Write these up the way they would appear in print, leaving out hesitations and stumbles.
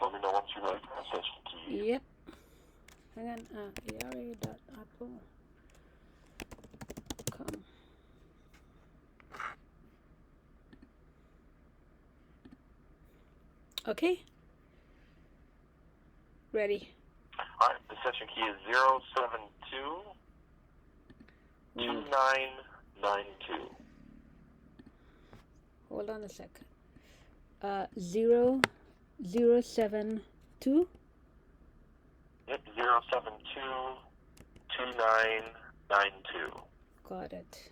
let me know once you're ready for the session key. Yep. Hang on. Yari.apple.com. Okay. Ready. Alright, the session key is 072 2992. Hold on a second. 0072. Yep, 072 2992. Got it.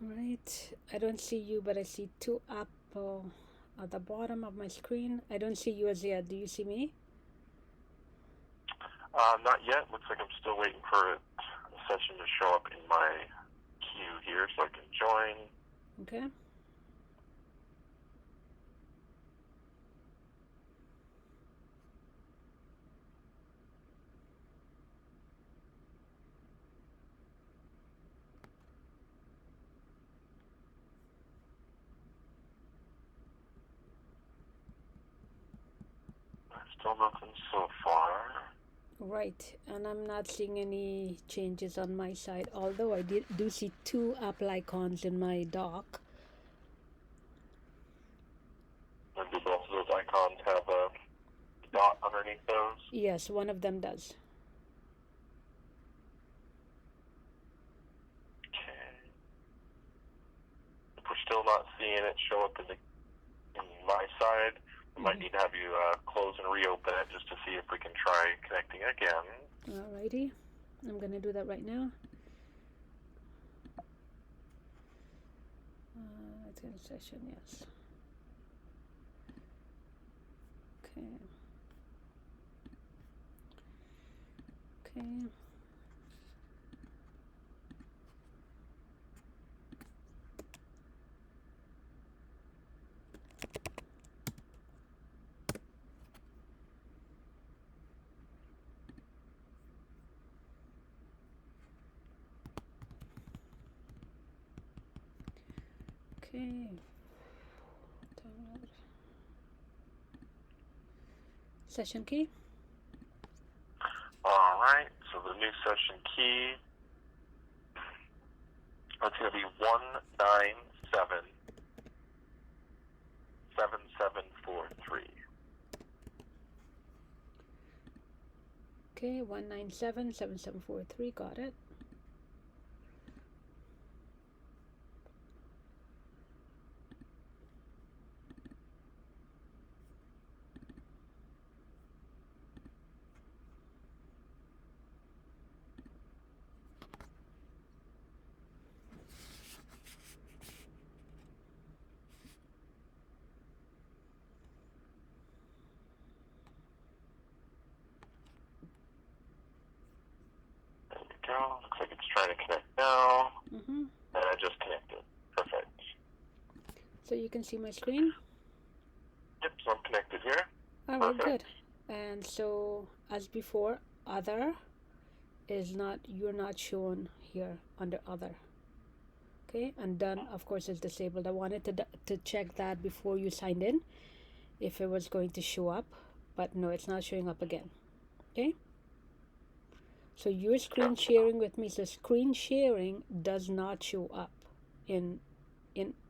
Right. I don't see you, but I see two apple at the bottom of my screen. I don't see you as yet. Do you see me? Not yet. Looks like I'm still waiting for the session to show up in my queue here so I can join. Okay. Still nothing so far. Right, and I'm not seeing any changes on my side, although I do see two Apple icons in my dock. And do both of those icons have a dot underneath those? Yes, one of them does. Okay. If we're still not seeing it show up in my side, we might need to have you close and reopen it just to see if we can try connecting again. Alrighty, I'm gonna do that right now. It's in session, yes. Okay. Okay. Okay. Download. Session key. Alright, so the new session key, that's going to be 1977743. Okay, 1977743. Got it. Go. Looks like it's trying to connect now. Mm-hmm. And I just connected. Perfect. So you can see my screen? Yep, so I'm connected here. Alright, good. And so, as before, other is not, you're not shown here under other. Okay, and done, of course, is disabled. I wanted to check that before you signed in, if it was going to show up, but no, it's not showing up again. Okay? So you're screen sharing with me, so screen sharing does not show up in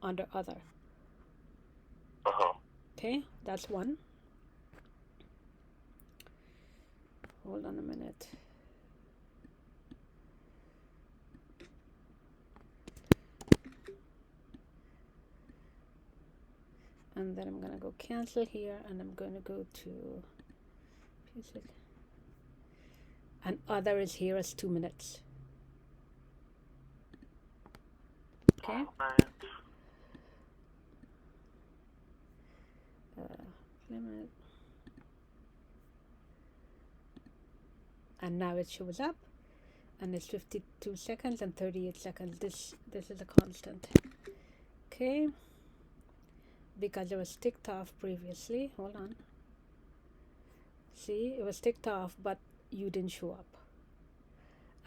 under other. Okay, that's one. Hold on a minute. and then I'm gonna go cancel here, and I'm gonna go to music, and other is here as 2 minutes. Okay. Alright. Limit. And now it shows up, and it's 52 seconds and 38 seconds. This is a constant. Okay, because it was ticked off previously. Hold on. See, it was ticked off, but you didn't show up.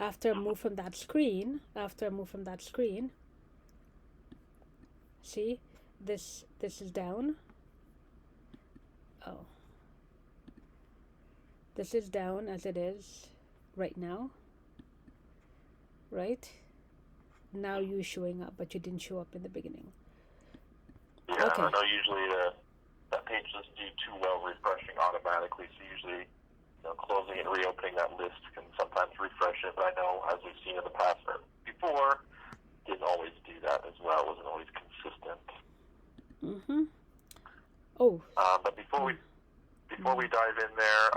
After I move from that screen, see, this is down. Oh, this is down as it is right now, right? Now you're showing up, but you didn't show up in the beginning. Yeah, Okay. I know usually that page doesn't do too well refreshing automatically, so usually closing and reopening that list can sometimes refresh it, but I know, as we've seen in the past or before, didn't always do that as well, wasn't always consistent. Oh. But before we dive in there,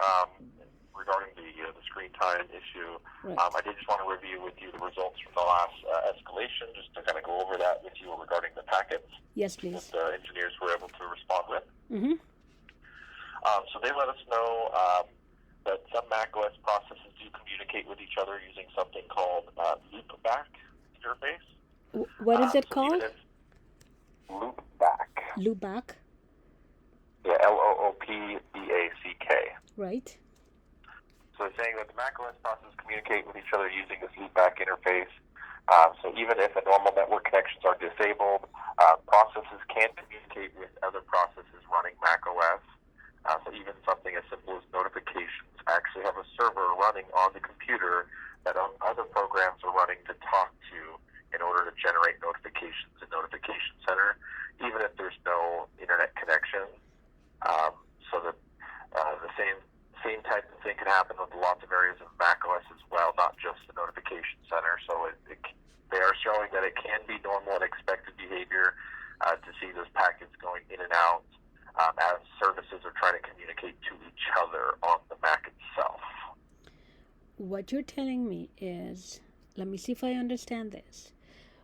regarding the screen time issue, Right. I did just want to review with you the results from the last escalation, just to kind of go over that with you regarding the packets Yes, please. that the engineers were able to respond with. So they let us know that some macOS processes do communicate with each other using something called loopback interface. What is it So called? Loopback. Loopback. Yeah, LOOPBACK. Right. So they're saying that the macOS processes communicate with each other using this loopback interface. So even if the normal network connections are disabled, processes can communicate with other processes running macOS. So even something as simple as notifications actually have a server running on the computer that other programs are running to talk to in order to generate notifications in Notification Center, even if there's no internet connection. So that the same type of thing can happen with lots of areas of macOS as well, not just the Notification Center. So they are showing that it can be normal and expected behavior to see those packets going in and out as services are trying to communicate to each other on the Mac itself. What you're telling me is, let me see if I understand this.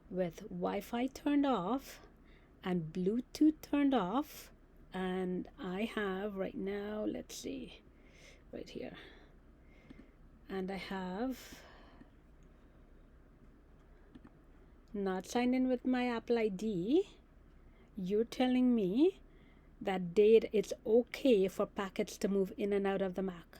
With Wi-Fi turned off and Bluetooth turned off, and I have right now, let's see, right here, and I have not signed in with my Apple ID, you're telling me that it's okay for packets to move in and out of the Mac.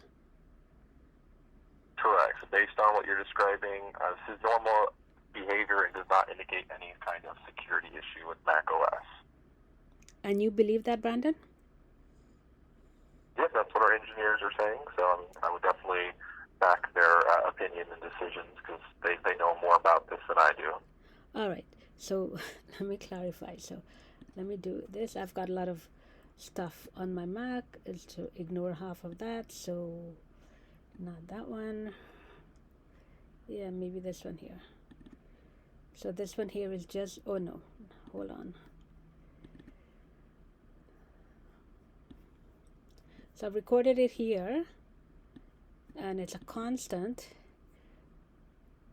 Correct. So based on what you're describing, this is normal behavior and does not indicate any kind of security issue with Mac OS. And you believe that, Brandon? Yes, that's what our engineers are saying. So I would definitely back their opinion and decisions because they know more about this than I do. All right. So let me clarify. So let me do this. I've got a lot of stuff on my Mac. Is to ignore half of that. So not that one. Yeah, maybe this one here. So this one here is just, oh no, hold on. So I've recorded it here, and it's a constant.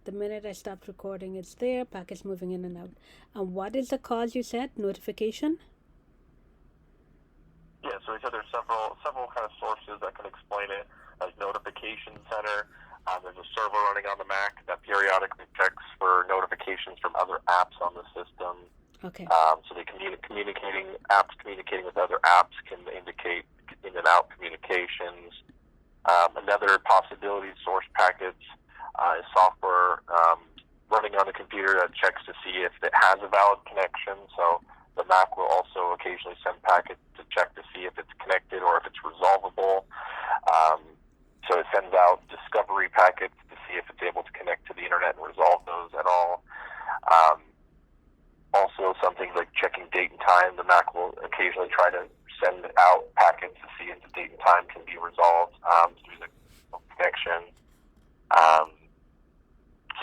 The minute I stopped recording, it's there, packets moving in and out. And what is the cause you said? Notification? Yeah, so we said there's several kind of sources that can explain it, like Notification Center. There's a server running on the Mac that periodically checks for notifications from other apps on the system. Okay. So they apps communicating with other apps can indicate in and out communications. Another possibility, source packets, is software running on the computer that checks to see if it has a valid connection. So the Mac will also occasionally send packets to check to see if it's connected or if it's resolvable. So it sends out discovery packets to see if it's able to connect to the internet and resolve those at all. Also, something like checking date and time. The Mac will occasionally try to send out packets to see if the date and time can be resolved through the connection.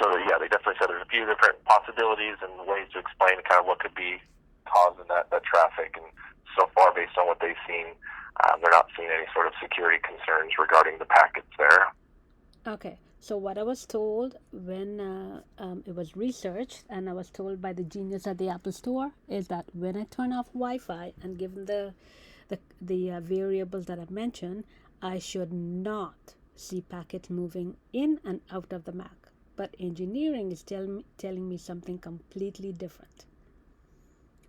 So yeah, they definitely said there's a few different possibilities and ways to explain kind of what could be causing that traffic and so far, based on what they've seen, they're not seeing any sort of security concerns regarding the packets there. Okay, so what I was told when it was researched, and I was told by the genius at the Apple Store, is that when I turn off Wi-Fi and given the variables that I've mentioned, I should not see packets moving in and out of the Mac. But engineering is telling me something completely different,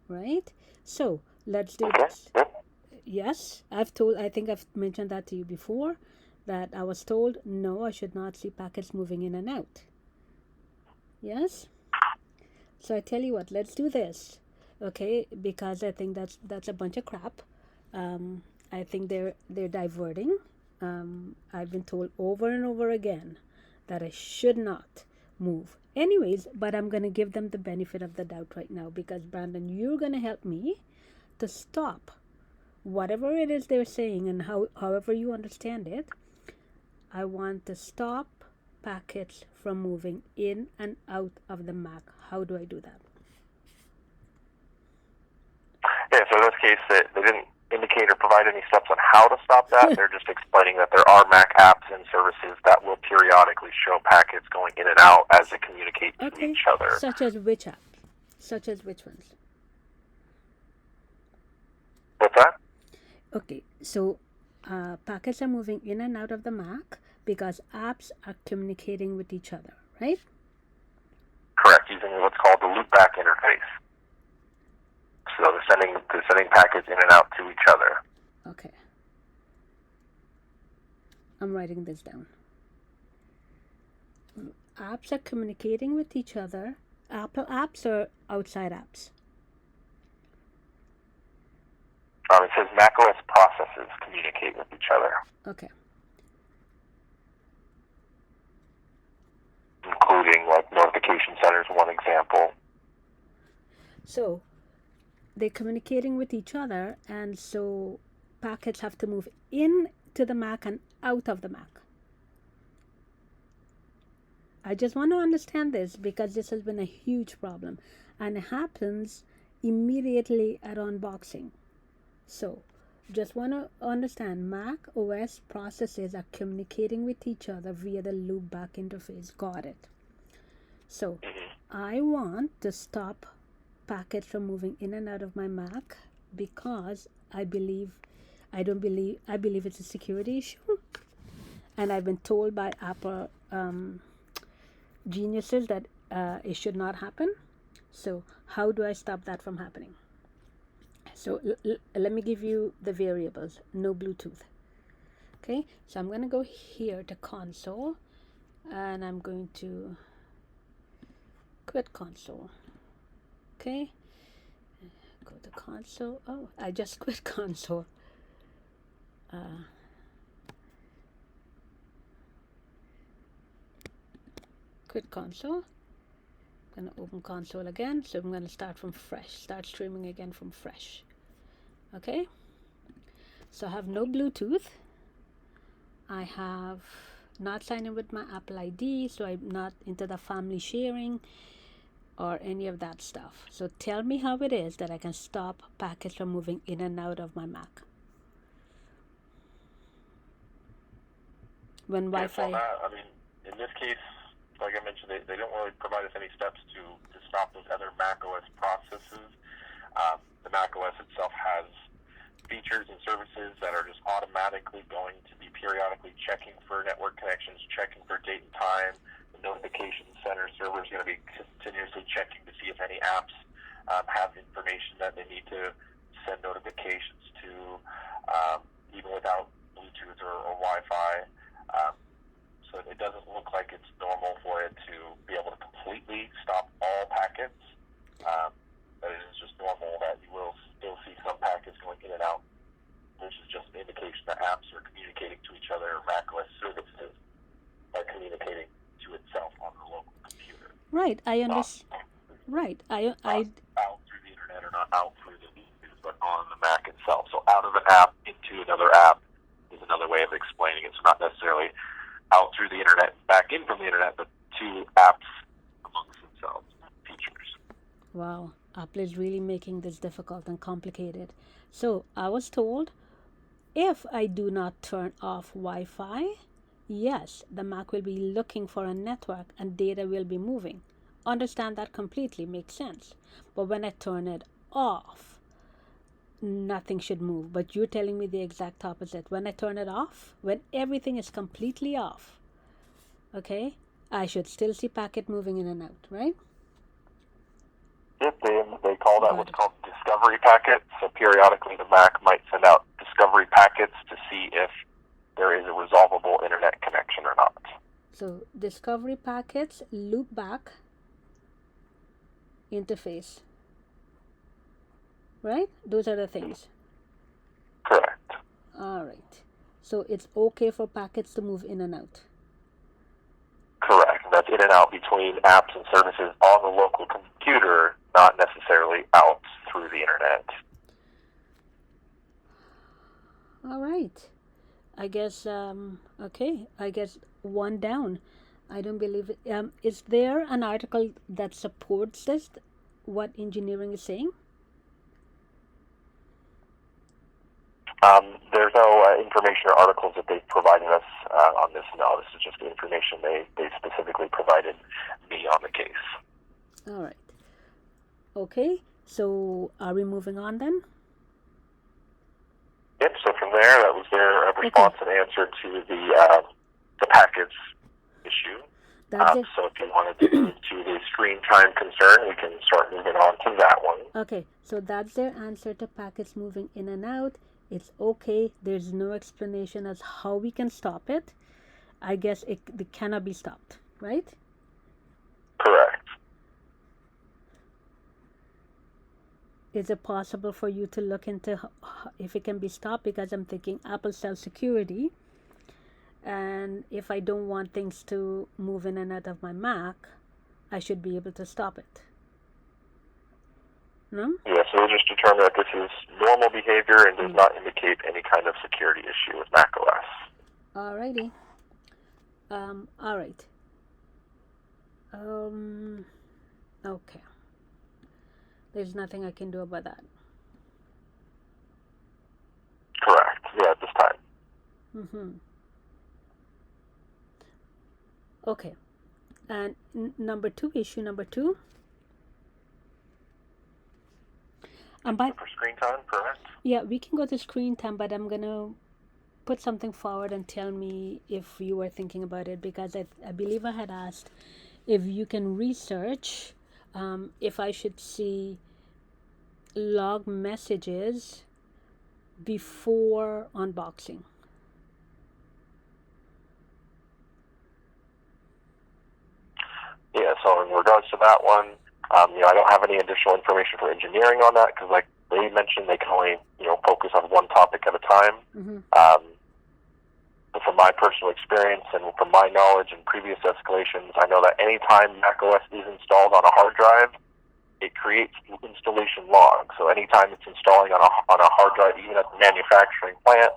right? So let's do this. Yes, I think I've mentioned that to you before, that I was told no, I should not see packets moving in and out. Yes? So I tell you what, let's do this. Okay, because I think that's a bunch of crap. I think they're diverting. I've been told over and over again that I should not move. Anyways, but I'm going to give them the benefit of the doubt right now, because Brandon, you're going to help me to stop whatever it is they're saying, and however you understand it. I want to stop packets from moving in and out of the Mac. How do I do that? Yeah, so in this case, they didn't indicate or provide any steps on how to stop that. They're just explaining that there are Mac apps and services that will periodically show packets going in and out as they communicate to each other. Such as which app? Such as which ones? What's that? Okay, so packets are moving in and out of the Mac because apps are communicating with each other, right? Correct, using what's called the loopback interface. So they're sending packets in and out to each other. Okay. I'm writing this down. Apps are communicating with each other. Apple apps or outside apps? It says macOS processes communicate with each other. Okay. Including like notification centers, one example. So they're communicating with each other, and so packets have to move into the Mac and out of the Mac. I just want to understand this because this has been a huge problem, and it happens immediately at unboxing. So just want to understand, Mac OS processes are communicating with each other via the loopback interface. Got it. So I want to stop packets from moving in and out of my Mac because I believe it's a security issue, and I've been told by Apple geniuses that it should not happen. So how do I stop that from happening? So let me give you the variables. No Bluetooth. Okay, so I'm going to go here to console, and I'm going to quit console. Okay, go to console. Oh, I just quit console. Quit console. I'm going to open console again. So I'm going to start from fresh. Start streaming again from fresh. Okay, so I have no Bluetooth. I have not signed in with my Apple ID, so I'm not into the family sharing or any of that stuff. So tell me how it is that I can stop packets from moving in and out of my Mac. When Wi-Fi... in this case, like I mentioned, they don't really provide us any steps to stop those other macOS processes. The macOS itself has features and services that are just automatically going to be periodically checking for network connections, checking for date and time. The notification center server is going to be continuously checking to see if any apps have information that they need to send notifications to, even without Bluetooth or Wi-Fi. So it doesn't look like it's normal for it to be able to completely stop all packets. But it is just normal that you will still see some packets going in and out, which is just an indication that apps are communicating to each other. macOS services are communicating to itself on the local computer. Right, I understand. Right, I out through the internet or not out through the Bluetooth, but on the Mac itself. So out of an app into another app is another way of explaining it. So not necessarily out through the internet, back in from the internet, but to apps amongst themselves, features. Wow. Apple is really making this difficult and complicated. So I was told if I do not turn off Wi-Fi, yes, the Mac will be looking for a network and data will be moving. Understand that completely, makes sense. But when I turn it off, nothing should move. But you're telling me the exact opposite. When I turn it off, when everything is completely off, okay, I should still see packet moving in and out, right? Yep, they call that Got what's it. called discovery packets. So periodically the Mac might send out discovery packets to see if there is a resolvable internet connection or not. So discovery packets, loop back, interface, right? Those are the things. Correct. All right. So it's okay for packets to move in and out. Correct. And that's in and out between apps and services on the local computer, not necessarily out through the internet. All right. I guess, okay, I guess one down. I don't believe it. Is there an article that supports this, what engineering is saying? There's no information or articles that they've provided us on this. No, this is just the information they specifically provided me on the case. All right. Okay, so are we moving on then? Yep, so from there, that was their response and answer to the packets issue. That's it. So if you wanted to move to the screen time concern, we can start moving on to that one. Okay, so that's their answer to packets moving in and out. It's okay. There's no explanation as how we can stop it. I guess it cannot be stopped, right? Correct. Is it possible for you to look into if it can be stopped? Because I'm thinking Apple sells security, and if I don't want things to move in and out of my Mac, I should be able to stop it. No? Yeah, so we'll just determine that this is normal behavior and does not indicate any kind of security issue with macOS. Alrighty. All right. Okay. There's nothing I can do about that. Correct. Yeah, at this time. Mm-hmm. Okay. And issue number two. For screen time, correct? Yeah, we can go to screen time, but I'm going to put something forward and tell me if you were thinking about it, because I believe I had asked if you can research if I should see log messages before unboxing. Yeah, so in regards to that one, I don't have any additional information for engineering on that because, like they mentioned, they can only focus on one topic at a time. Mm-hmm. But from my personal experience and from my knowledge and previous escalations, I know that anytime macOS is installed on a hard drive, it creates installation logs. So anytime it's installing on a hard drive, even at the manufacturing plant,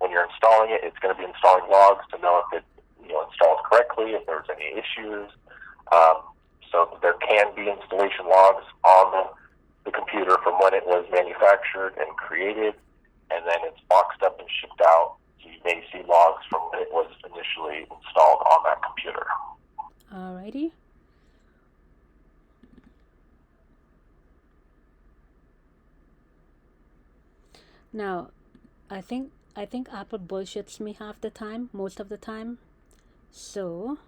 when you're installing it, it's going to be installing logs to know if it installs correctly, if there's any issues. So there can be installation logs on the computer from when it was manufactured and created, and then it's boxed up and shipped out. So you may see logs from when it was initially installed on that computer. Alrighty. Now, I think Apple bullshits me half the time, most of the time. So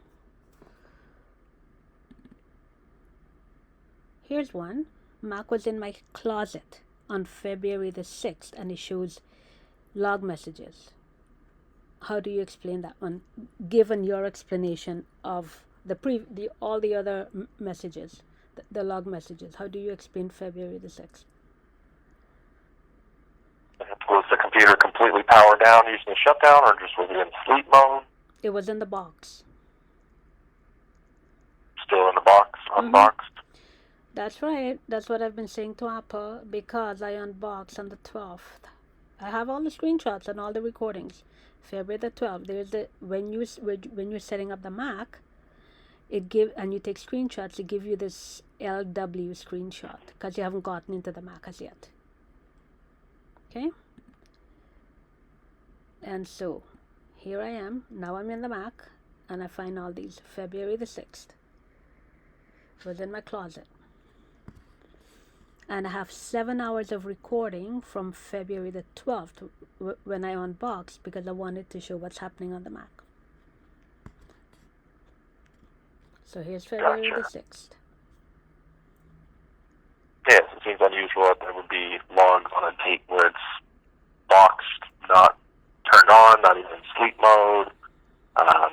here's one. Mac was in my closet on February the 6th, and it shows log messages. How do you explain that one, given your explanation of all the other messages, the log messages? How do you explain February the 6th? Was the computer completely powered down using a shutdown, or just was it in sleep mode? It was in the box. Still in the box, unboxed? That's right. That's what I've been saying to Apple, because I unboxed on the 12th. I have all the screenshots and all the recordings. February the 12th. There's when you're setting up the Mac, and you take screenshots, it give you this LW screenshot because you haven't gotten into the Mac as yet. Okay, and so here I am. Now I'm in the Mac, and I find all these. February the 6th was in my closet, and I have 7 hours of recording from February the 12th when I unboxed, because I wanted to show what's happening on the Mac. So here's February the 6th. Yes, it seems unusual that there would be logs on a date where it's boxed, not turned on, not even in sleep mode. I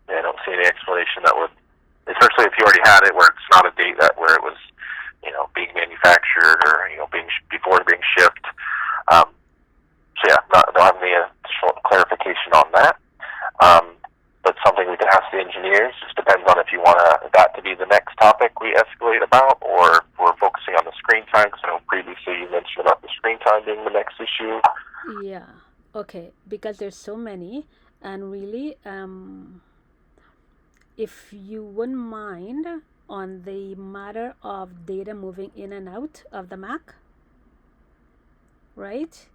don't see any explanation that would, especially if you already had it, where it's not a date where it was, being manufactured or before being shipped. So yeah, don't have any additional clarification on that. But something we can ask the engineers. Just depends on if you want that to be the next topic we escalate about, or if we're focusing on the screen time. Because I know previously you mentioned about the screen time being the next issue. Yeah. Okay. Because there's so many, and really, if you wouldn't mind on the matter of data moving in and out of the Mac, right?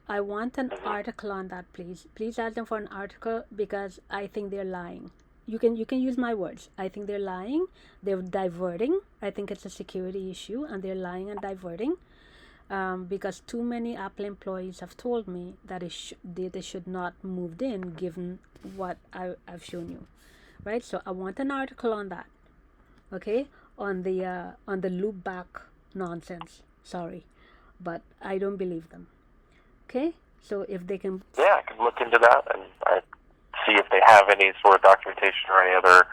I want an article on that, please. Please ask them for an article, because I think they're lying. You can use my words. I think they're lying. They're diverting. I think it's a security issue, and they're lying and diverting. Because too many Apple employees have told me that data should not moved in, given what I've shown you, right? So I want an article on that. Okay, on the loopback nonsense. Sorry, but I don't believe them. Okay, so if they can... Yeah, I can look into that and see if they have any sort of documentation or any other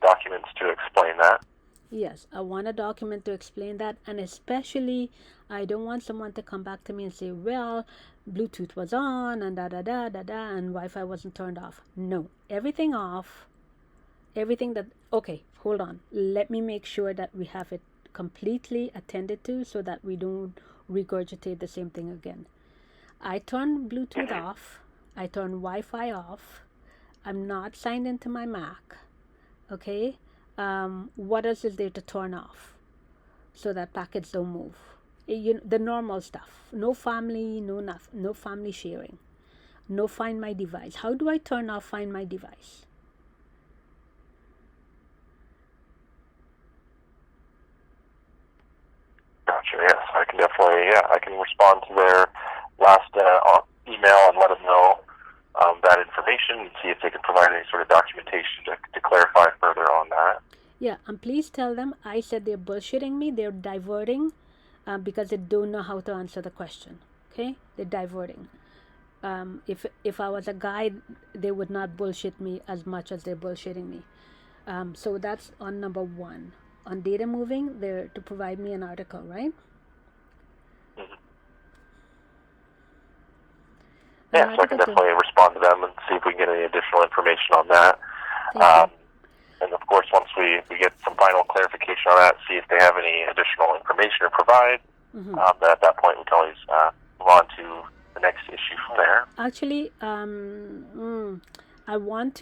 documents to explain that. Yes, I want a document to explain that, and especially, I don't want someone to come back to me and say, well, Bluetooth was on, and da-da-da-da-da, and Wi-Fi wasn't turned off. No, everything off, everything that... Okay, hold on. Let me make sure that we have it completely attended to, so that we don't regurgitate the same thing again. I turn Bluetooth off. I turn Wi-Fi off. I'm not signed into my Mac. Okay? What else is there to turn off so that packets don't move? The normal stuff. No family, no nothing. No family sharing. No Find My Device. How do I turn off Find My Device? Gotcha, yes. I can definitely, I can respond to their last email and let them know that information, and see if they can provide any sort of documentation to clarify further on that. Yeah, and please tell them I said they're bullshitting me. They're diverting because they don't know how to answer the question. Okay? They're diverting. If I was a guy, they would not bullshit me as much as they're bullshitting me. So that's on number 1. On data moving, they're to provide me an article, right? Mm-hmm. Yeah, so I can definitely respond to them and see if we can get any additional information on that. And of course, once we get some final clarification on that, see if they have any additional information to provide, at that point we can always move on to the next issue from there. Actually, I want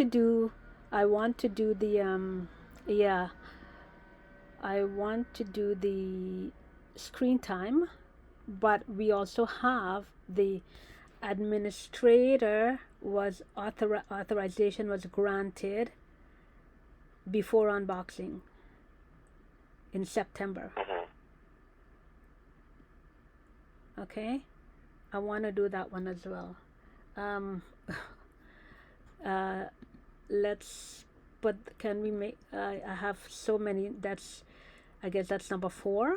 to do the screen time, but we also have the administrator was authorization was granted before unboxing in September. Okay, I want to do that one as well. But can we make? I have so many. I guess that's number 4.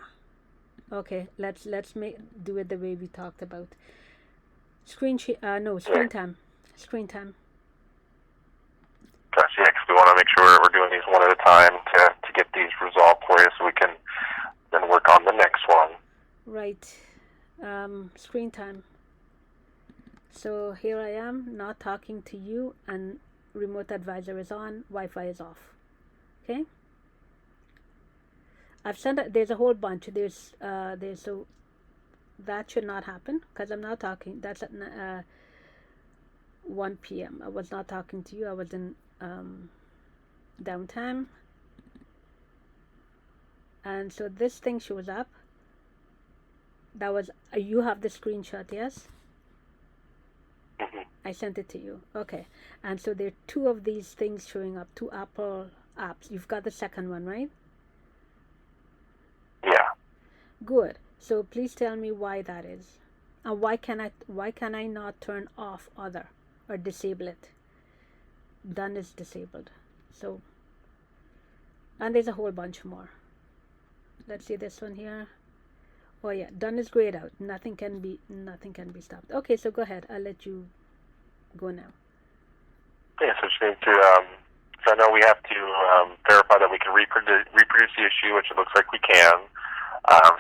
Okay, let's do it the way we talked about. Screen time. Screen time. Gotcha, yeah, because we want to make sure we're doing these one at a time to get these resolved for you, so we can then work on the next one. Right. Screen time. So here I am, not talking to you, and remote advisor is on, Wi-Fi is off. Okay. I've sent. There's a whole bunch. There's so that should not happen because I'm not talking. That's at 1 p.m. I was not talking to you. I was in downtime. And so this thing shows up. That was, you have the screenshot, yes? Mm-hmm. I sent it to you. Okay. And so there are two of these things showing up, two Apple apps. You've got the second one, right? Yeah. Good. So please tell me why that is. And why can I not turn off other or disable it? Done is disabled. So, and there's a whole bunch more. Let's see this one here. Oh yeah, done is grayed out. Nothing can be stopped. Okay, so go ahead. I'll let you go now. Yeah, so just need to, so I know we have to verify that we can reproduce the issue, which it looks like we can.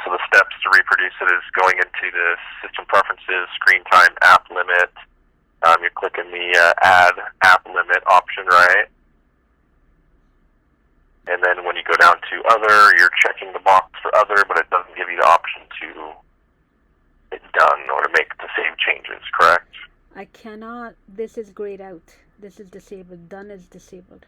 So the steps to reproduce it is going into the system preferences, screen time, app limit. You're clicking the add app limit option, right? And then when you go down to other, you're checking the box for other, but it doesn't give you the option to hit done or to make the same changes, correct? I cannot. This is grayed out. This is disabled. Done is disabled.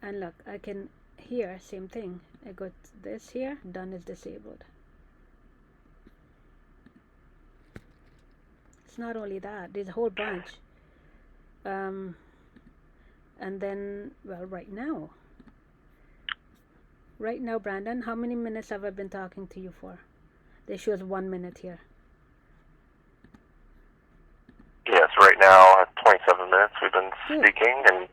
And look, I can here, same thing. I got this here, done is disabled. It's not only that, there's a whole bunch. And then, well, right now, Brandon, how many minutes have I been talking to you for? They shows 1 minute here. Yes, right now, 27 minutes we've been speaking, and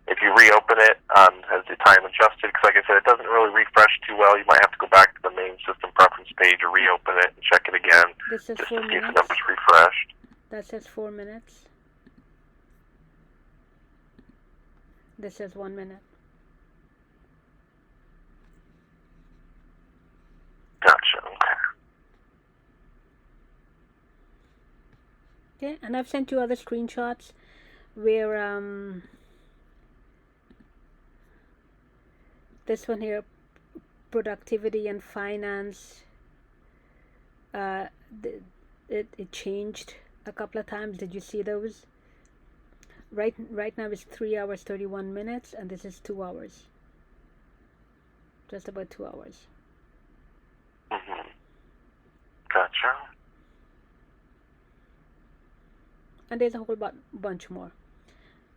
if you reopen it, has the time adjusted? Because like I said, it doesn't really refresh too well. You might have to go back to the main system preference page or reopen it and check it again This says just 4 to see if minutes. the number's refreshed. That says 4 minutes. This says 1 minute. Gotcha, okay. Okay, and I've sent you other screenshots where this one here, productivity and finance, it changed a couple of times. Did you see those? Right now it's 3 hours 31 minutes, and this is 2 hours. Just about 2 hours. Mm-hmm. Gotcha. And there's a whole bunch more.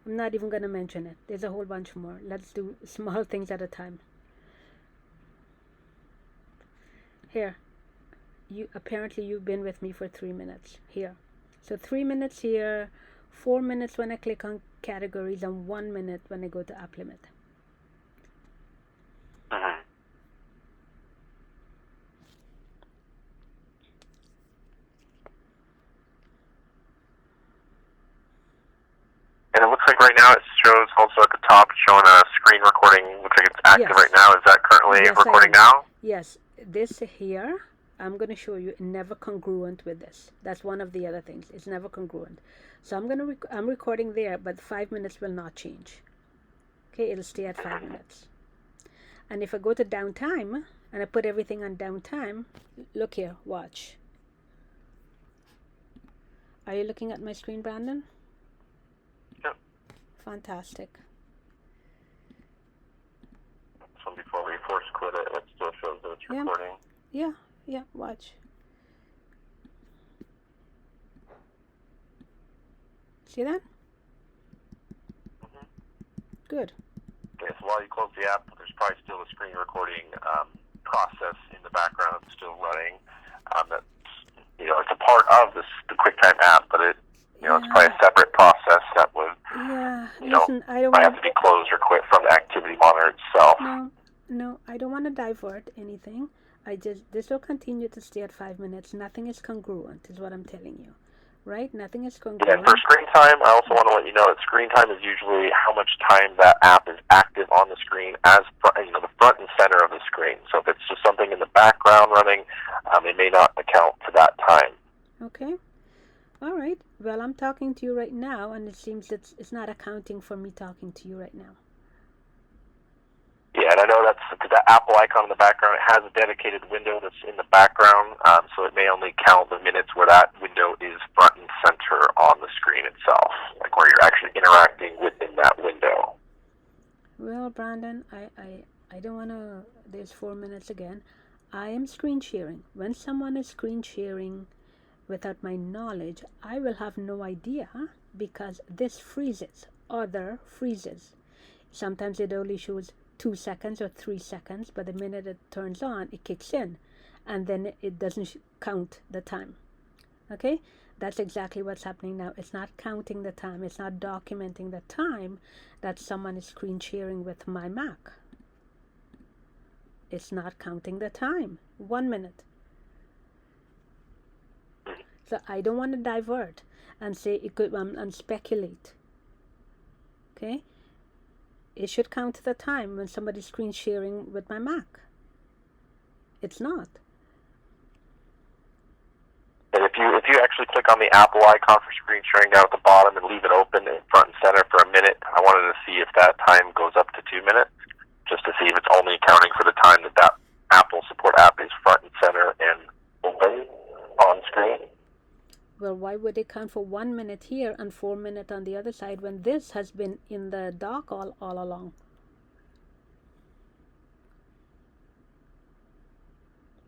I'm not even going to mention it. There's a whole bunch more. Let's do small things at a time. Here. You've been with me for 3 minutes. Here. So 3 minutes here, 4 minutes when I click on categories, and 1 minute when I go to app limit. Mm-hmm. And it looks like right now it shows also at the top showing a screen recording. Looks like it's active Yes. right now. Is that currently Yes, recording now? Yes. This here, I'm going to show you, never congruent with this. That's one of the other things. It's never congruent. So I'm recording there, but 5 minutes will not change. Okay, it'll stay at 5 minutes. And if I go to downtime and I put everything on downtime, look here, watch. Are you looking at my screen, Brandon? Yep. Fantastic. So before we force quit it, it still shows that it's recording. Yeah, watch. See that? Mm-hmm. Good. Okay, so while you close the app, there's probably still a screen recording process in the background that's still running. That's, it's a part of the QuickTime app, but it's probably a separate process that would, Listen, I don't might want have to be closed or quit from the activity monitor itself. No, I don't want to divert anything. This will continue to stay at 5 minutes. Nothing is congruent, is what I'm telling you. Right? Nothing is congruent. Yeah, and for screen time, I also want to let you know that screen time is usually how much time that app is active on the screen as the front and center of the screen. So if it's just something in the background running, it may not account to that time. Okay. All right. Well, I'm talking to you right now, and it seems that it's not accounting for me talking to you right now. Yeah, Right, I know that's the Apple icon in the background. It has a dedicated window that's in the background, so it may only count the minutes where that window is front and center on the screen itself, like where you're actually interacting within that window. Well, Brandon, I don't want to. There's 4 minutes again. I am screen sharing. When someone is screen sharing without my knowledge, I will have no idea because this freezes. Other freezes. Sometimes it only shows 2 seconds or 3 seconds, but the minute it turns on, it kicks in, and then it doesn't count the time. Okay, that's exactly what's happening now. It's not counting the time. It's not documenting the time that someone is screen sharing with my Mac. It's not counting the time. 1 minute. So I don't want to divert and say it could and speculate. Okay, it should count the time when somebody's screen sharing with my Mac. It's not. And if you actually click on the Apple icon for screen sharing down at the bottom and leave it open in front and center for a minute, I wanted to see if that time goes up to 2 minutes, just to see if it's only accounting for the time that Apple support app is front and center and open on screen. Well, why would it count for 1 minute here and 4 minutes on the other side when this has been in the dock all along?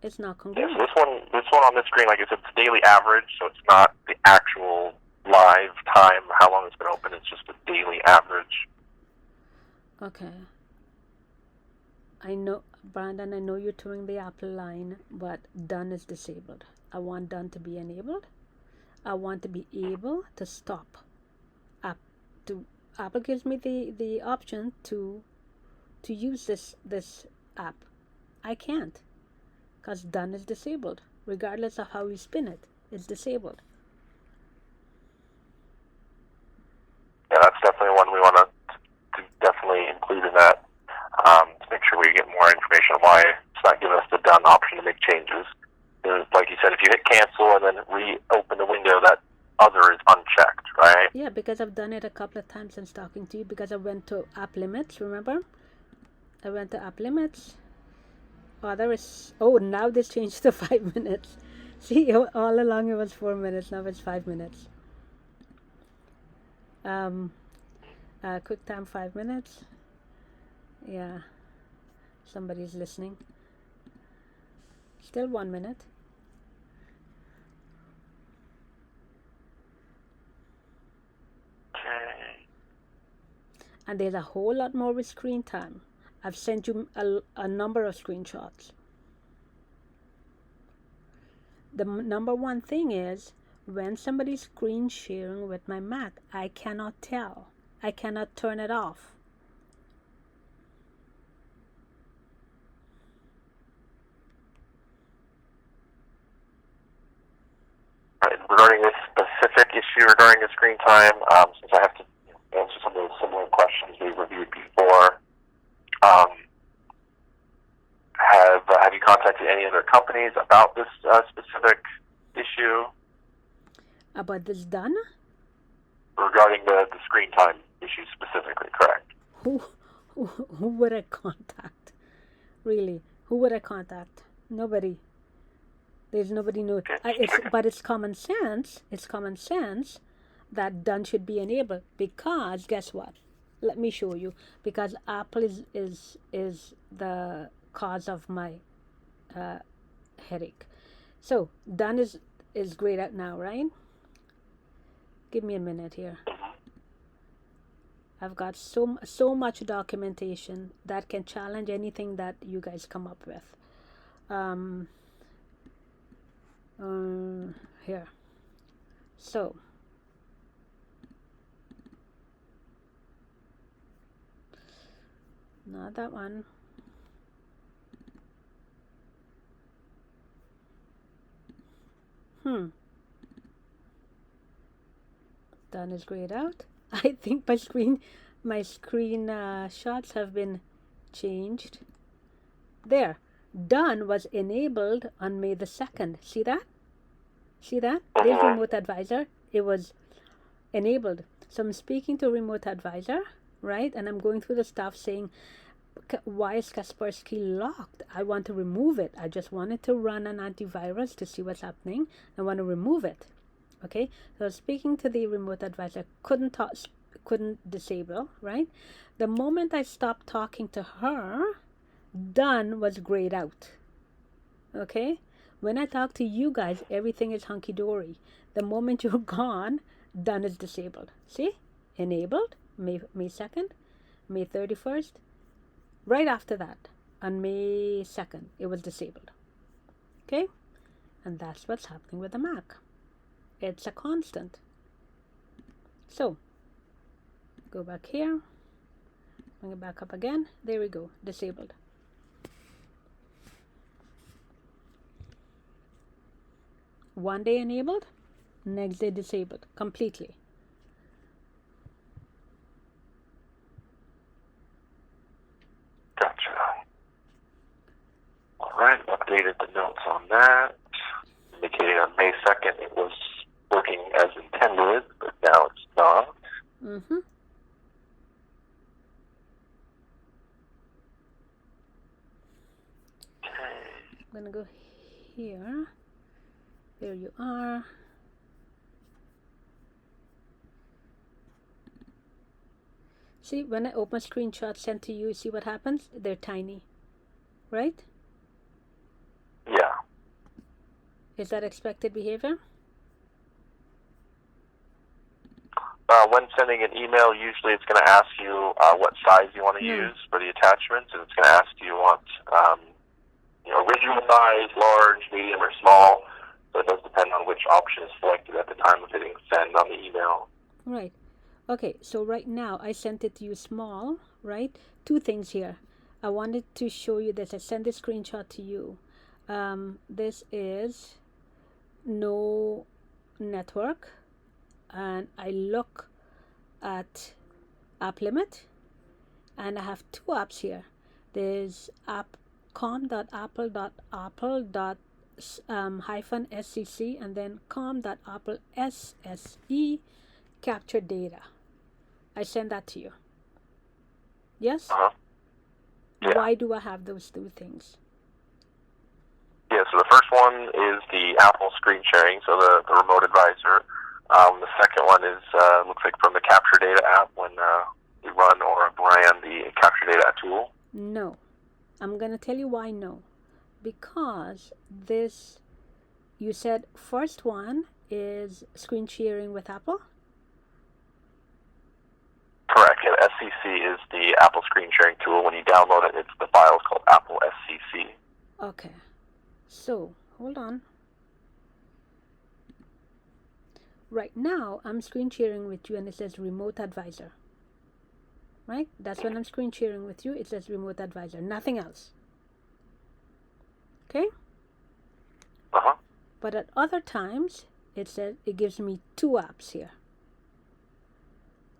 It's not congruent. Yeah, so this one on this screen, like I said, it's daily average, so it's not the actual live time, how long it's been open. It's just a daily average. Okay. I know, Brandon, I know you're doing the Apple line, but done is disabled. I want done to be enabled. I want to be able to stop. Apple gives me the option to use this app. I can't, because done is disabled. Regardless of how you spin it, it's disabled. Yeah, that's definitely one we want to definitely include in that, to make sure we get more information on why it's not giving us the done option to make changes. Like you said, if you hit cancel and then reopen the window, that other is unchecked, right? Yeah, because I've done it a couple of times since talking to you, because I went to app limits, remember? I went to app limits. Other is, now this changed to 5 minutes. See, all along it was 4 minutes, now it's 5 minutes. Quick time 5 minutes. Yeah, somebody's listening. Still 1 minute. Okay. And there's a whole lot more with screen time. I've sent you a number of screenshots. The number one thing is, when somebody's screen sharing with my Mac, I cannot tell. I cannot turn it off. Regarding this specific issue regarding the screen time, since I have to answer some of those similar questions we reviewed before, have you contacted any other companies about this specific issue? About this done? Regarding the screen time issue specifically, correct? Who would I contact? Really? Who would I contact? Nobody. There's nobody new. But it's common sense. It's common sense that done should be enabled, because guess what? Let me show you. Because Apple is the cause of my headache. So done is grayed out now, right? Give me a minute here. I've got so much documentation that can challenge anything that you guys come up with. Here. So not that one. Done is grayed out. I think my screen shots have been changed. There. Done was enabled on May the 2nd. See that? See that? There's Remote Advisor. It was enabled. So I'm speaking to Remote Advisor, right? And I'm going through the stuff saying, why is Kaspersky locked? I want to remove it. I just wanted to run an antivirus to see what's happening. I want to remove it. Okay, so speaking to the remote advisor, couldn't disable, right? The moment I stopped talking to her, done was grayed out. Okay, when I talk to you guys, everything is hunky-dory. The moment you're gone, done is disabled. See, enabled May 2nd, May 31st. Right after that, on May 2nd, it was disabled. Okay, and that's what's happening with the Mac. It's a constant. So go back here, bring it back up again. There we go, disabled. One day enabled, next day disabled completely. Gotcha. All right, updated the notes on that. Indicating on May 2nd it was working as intended, but now it's not. Mm-hmm. I'm gonna go here. There you are. See, when I open screenshots sent to you, see what happens? They're tiny, right? Yeah. Is that expected behavior? When sending an email, usually it's going to ask you what size you want to use for the attachments, and it's going to ask do you want original size, large, medium, or small. So it does depend on which option is selected at the time of hitting send on the email. Right. Okay, so right now I sent it to you small, right? Two things here. I wanted to show you this. I sent this screenshot to you. This is no network, and I look at app limit, and I have two apps here. There's com.apple.apple.-scc and then com.apple.sse capture data. I send that to you. Yes? Uh-huh. Yeah. Why do I have those two things? Yeah, so the first one is the Apple screen sharing, so the remote advisor. The second one is, looks like from the capture data app when you run or ran the capture data tool. No. I'm going to tell you why no. Because this, you said first one is screen sharing with Apple? Correct. Yeah, SCC is the Apple screen sharing tool. When you download it, the file is called Apple SCC. Okay. So, hold on. Right now, I'm screen sharing with you and it says remote advisor. Right? That's when I'm screen sharing with you. It says remote advisor. Nothing else. Okay? Uh-huh. But at other times, it gives me two apps here.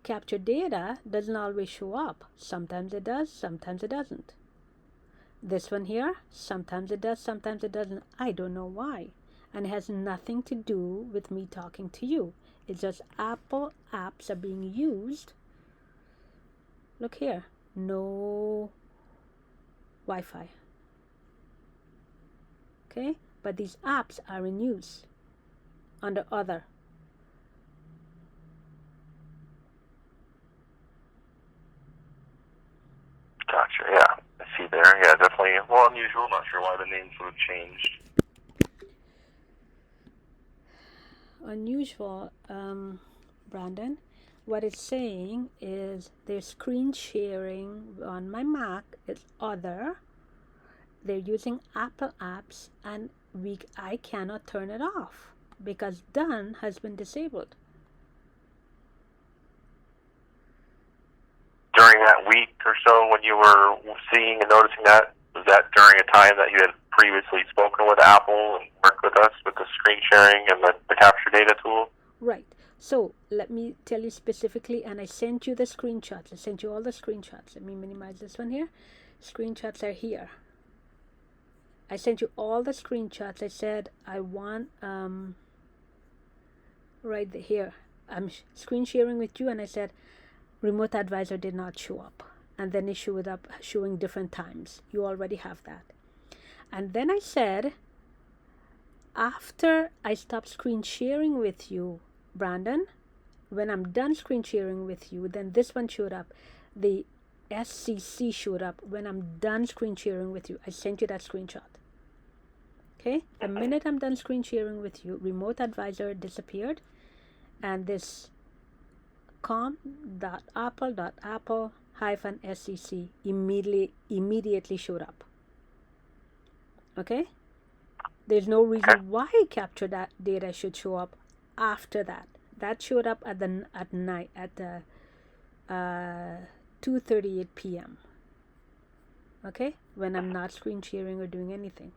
Capture data doesn't always show up. Sometimes it does, sometimes it doesn't. This one here, sometimes it does, sometimes it doesn't. I don't know why. And it has nothing to do with me talking to you. It's just Apple apps are being used. Look here, no Wi-Fi. Okay, but these apps are in use under other. Gotcha, yeah. I see there. Yeah, definitely. Well, unusual. Not sure why the names would have changed. Unusual, Brandon. What it's saying is their screen sharing on my Mac is other. They're using Apple apps and I cannot turn it off because done has been disabled. During that week or so when you were seeing and noticing that, was that during a time that you had previously spoken with Apple and worked with us with the screen sharing and the capture data tool? Right. So let me tell you specifically, and I sent you the screenshots. I sent you all the screenshots. Let me minimize this one here. Screenshots are here. I sent you all the screenshots. I said I want right here. I'm screen sharing with you, and I said remote advisor did not show up. and then it showed up showing different times. You already have that. And then I said, after I stop screen sharing with you, Brandon, when I'm done screen sharing with you, then this one showed up. The SCC showed up when I'm done screen sharing with you. I sent you that screenshot. Okay, the minute I'm done screen sharing with you, remote advisor disappeared, and this com.apple.apple-scc immediately showed up. Okay, there's no reason why capture that data should show up after that. That showed up at night at 2:38 p.m. Okay, when I'm not screen sharing or doing anything.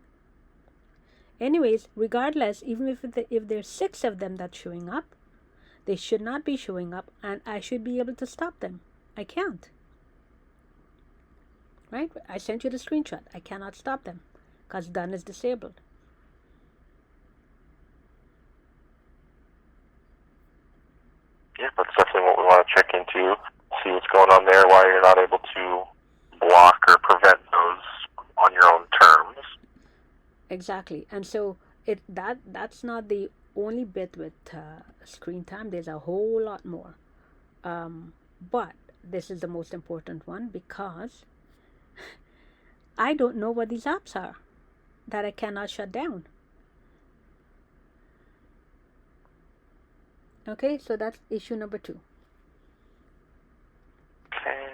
Anyways, regardless, even if there's 6 of them that's showing up, they should not be showing up, and I should be able to stop them. I can't. Right? I sent you the screenshot. I cannot stop them because done is disabled. Yeah, that's definitely what we want to check into, see what's going on there, why you're not able to block or prevent those on your own terms. Exactly. And so that's not the only bit with screen time. There's a whole lot more. But this is the most important one because I don't know what these apps are that I cannot shut down. Okay, so that's issue number 2. Okay.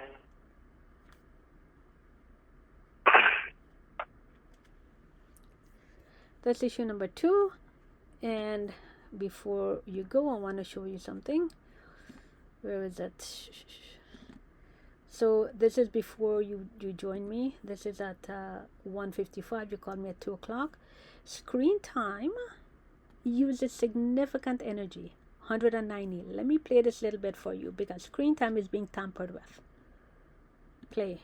That's issue number 2. And before you go, I want to show you something. Where is it? So this is before you join me. This is at 1:55. You called me at 2 o'clock. Screen time uses significant energy. 190. Let me play this little bit for you because screen time is being tampered with. Play.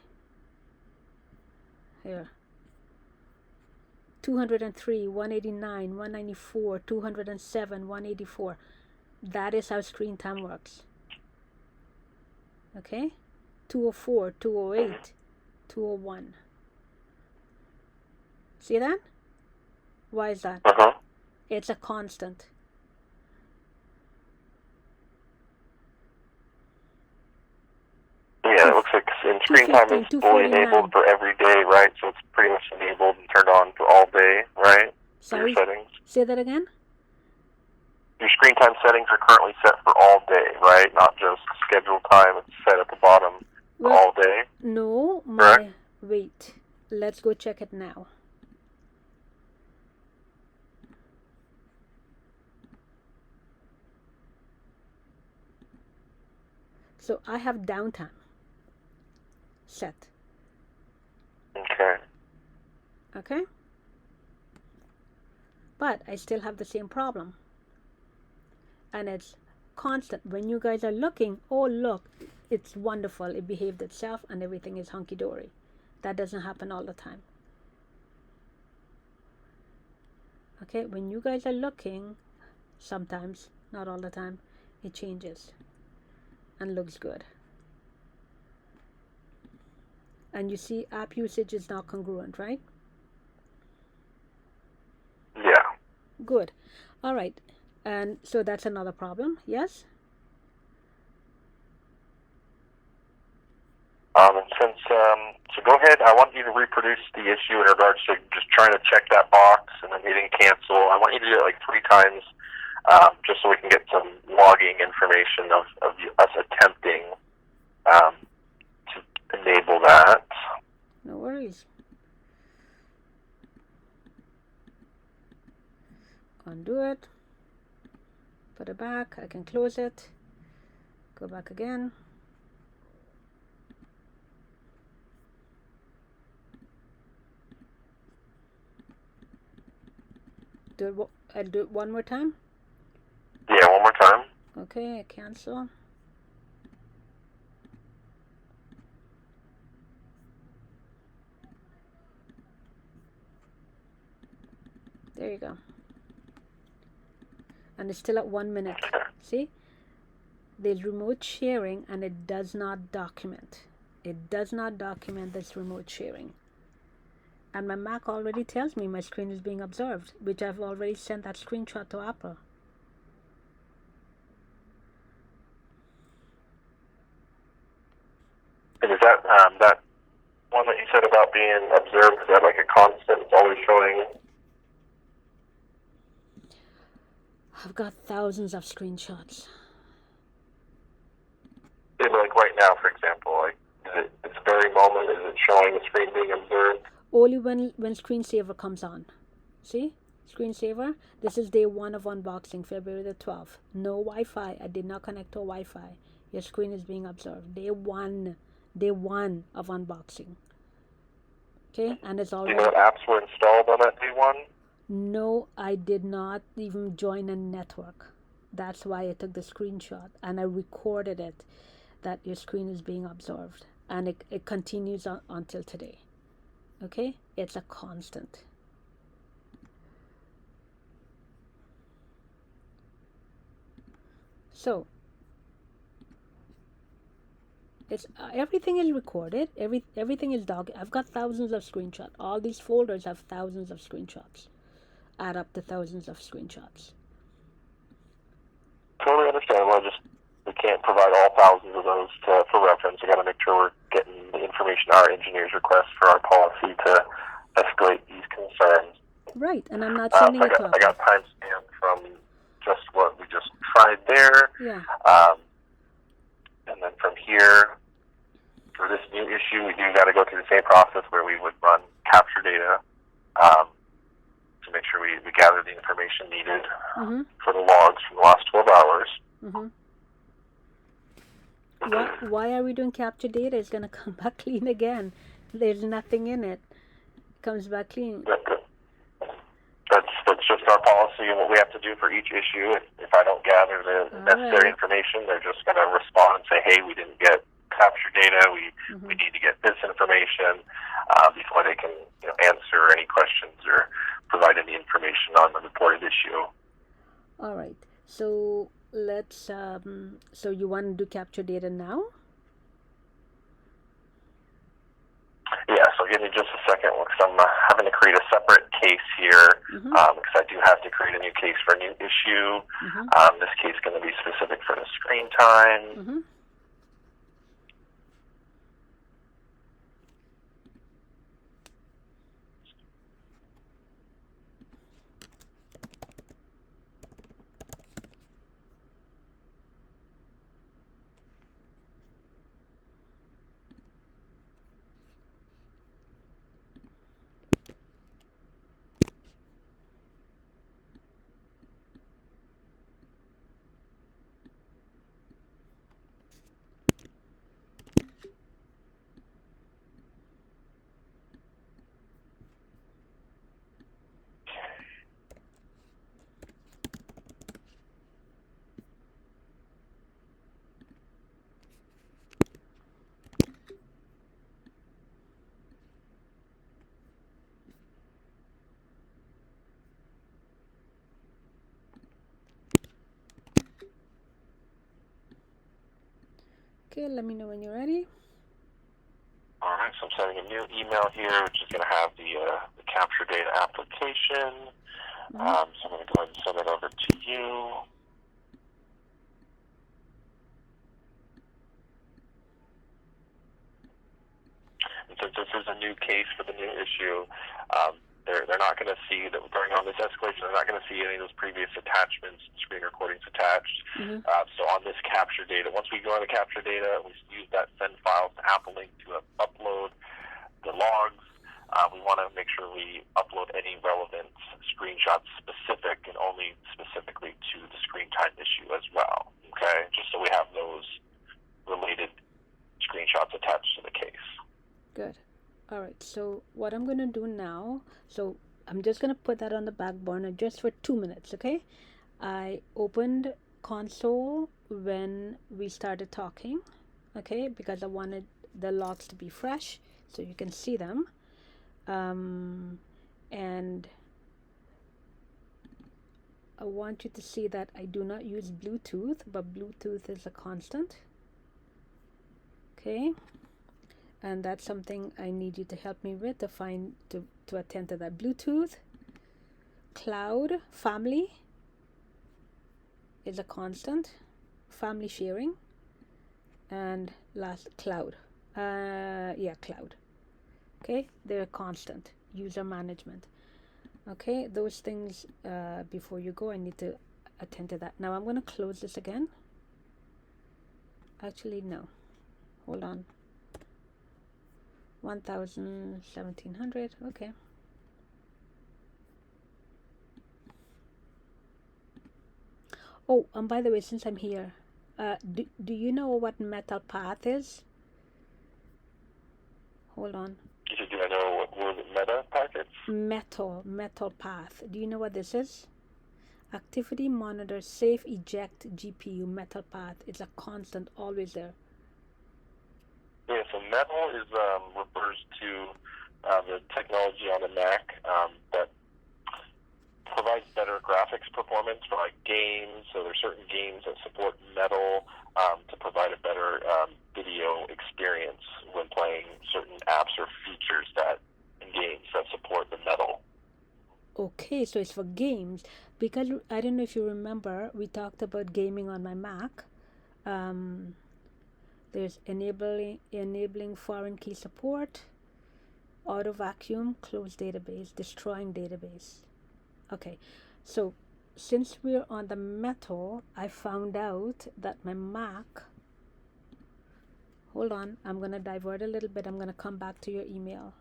Here. 203, 189, 194, 207, 184. That is how screen time works. Okay? 204, 208, 201. See that? Why is that? It's a constant. Yeah, it looks like in screen time is fully enabled for every day, right? So it's pretty much enabled and turned on for all day, right? Sorry, your settings. Say that again? Your screen time settings are currently set for all day, right? Not just scheduled time. It's set at the bottom for all day. No, wait. Let's go check it now. So I have downtime set. Okay? But I still have the same problem. And it's constant. When you guys are looking, oh look, it's wonderful. It behaved itself and everything is hunky-dory. That doesn't happen all the time. Okay? When you guys are looking, sometimes, not all the time, it changes and looks good. And you see app usage is not congruent, right? Yeah. Good. All right. And so that's another problem. Yes? And since, so go ahead. I want you to reproduce the issue in regards to just trying to check that box and then hitting cancel. I want you to do it like 3 times, just so we can get some logging information of us attempting to enable that. No worries. Undo it. Put it back. I can close it. Go back again. I'll do it one more time. Yeah, one more time. Okay, I cancel. There you go. And it's still at 1 minute. See? There's remote sharing and it does not document. It does not document this remote sharing. And my Mac already tells me my screen is being observed, which I've already sent that screenshot to Apple. And is that that one that you said about being observed, is that like a constant? It's always showing? I've got thousands of screenshots. Yeah, but like right now, for example, like is it this very moment, is it showing the screen being observed? Only when screensaver comes on. See? Screensaver. This is day 1 of unboxing, February the 12th. No Wi-Fi. I did not connect to Wi-Fi. Your screen is being observed. Day one of unboxing. Okay? And it's Do already... you know what apps were installed on that day one? No, I did not even join a network. That's why I took the screenshot and I recorded it, that your screen is being observed. And it continues until today. Okay? It's a constant. So, it's everything is recorded. Everything is I've got thousands of screenshots. All these folders have thousands of screenshots. Add up to thousands of screenshots. Totally understandable. We can't provide all thousands of those for reference. We got to make sure we're getting the information our engineers request for our policy to escalate these concerns. Right, and I'm not sending it to I got timestamp from just what we just tried there. Yeah. And then from here, for this new issue, we do got to go through the same process where we would run capture data to make sure we gather the information needed for the logs from the last 12 hours. Why are we doing capture data? It's going to come back clean again. There's nothing in it. It comes back clean. That's just our policy and what we have to do for each issue. If I don't gather the necessary information, they're just going to respond and say, hey, we didn't get capture data. We need to get this information before they can answer any questions or provide any information on the reported issue. All right. So let's, so you want to do capture data now? Yeah, so give me just a second because I'm having to create a separate case here because I do have to create a new case for a new issue. This case is going to be specific for the screen time. Okay, let me know when you're ready. All right, so I'm sending a new email here, which is going to have the capture data application. So I'm going to go ahead and send it over to you. And since this is a new case for the new issue, they're not going to see that during on this escalation. They're not going to see any of those previous attachments, screen recordings attached. So on this capture data, once we go into capture data, we use that send files to Apple Link to upload the logs. We want to make sure we upload any relevant screenshots specific and only specifically to the screen time issue as well. Okay, just so we have those related screenshots attached to the case. Good. All right, so what I'm going to do now, so I'm just going to put that on the back burner just for 2 minutes, okay? I opened console when we started talking, okay, because I wanted the logs to be fresh so you can see them. And I want you to see that I do not use Bluetooth, but Bluetooth is a constant. Okay. and that's something I need you to help me with to attend to that. Bluetooth, cloud, family is a constant, family sharing, and last cloud. Cloud. Okay, they're constant. User management. Okay, those things, before you go, I need to attend to that. Now I'm going to close this again. Actually, no. Hold on. 1,700. Okay. Oh, and by the way, since I'm here, do you know what metal path is? Hold on. Do I know what were the meta packets? Metal path. Do you know what this is? Activity monitor safe eject GPU metal path. It's a constant, always there. Yeah, so metal is refers to the technology on the Mac that provides better graphics performance for like games. So there's certain games that support metal to provide a better video experience when playing certain apps or features that in games that support the metal. Okay, so it's for games, because I don't know if you remember, we talked about gaming on my Mac. There's enabling foreign key support, auto vacuum, close database, destroying database. Okay, so since we're on the metal, I found out that my Mac, hold on, I'm gonna divert a little bit. I'm gonna come back to your email.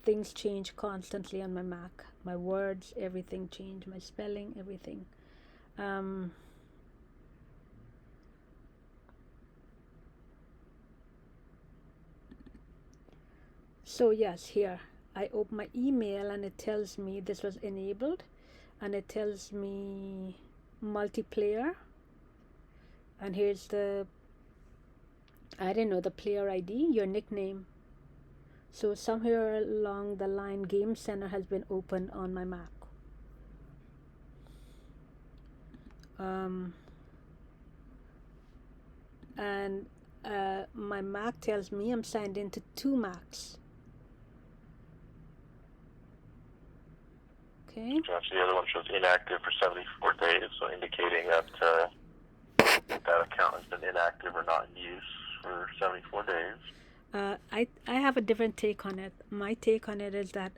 Things change constantly on my Mac. My words, everything change. My spelling, everything. So yes, here I open my email and it tells me this was enabled, and it tells me multiplayer, and here's the, I don't know, the player ID, your nickname. So somewhere along the line, Game Center has been opened on my Mac. And my Mac tells me I'm signed into 2 Macs. Okay. Actually, the other one shows inactive for 74 days, so indicating that that account has been inactive or not in use for 74 days. I have a different take on it. My take on it is that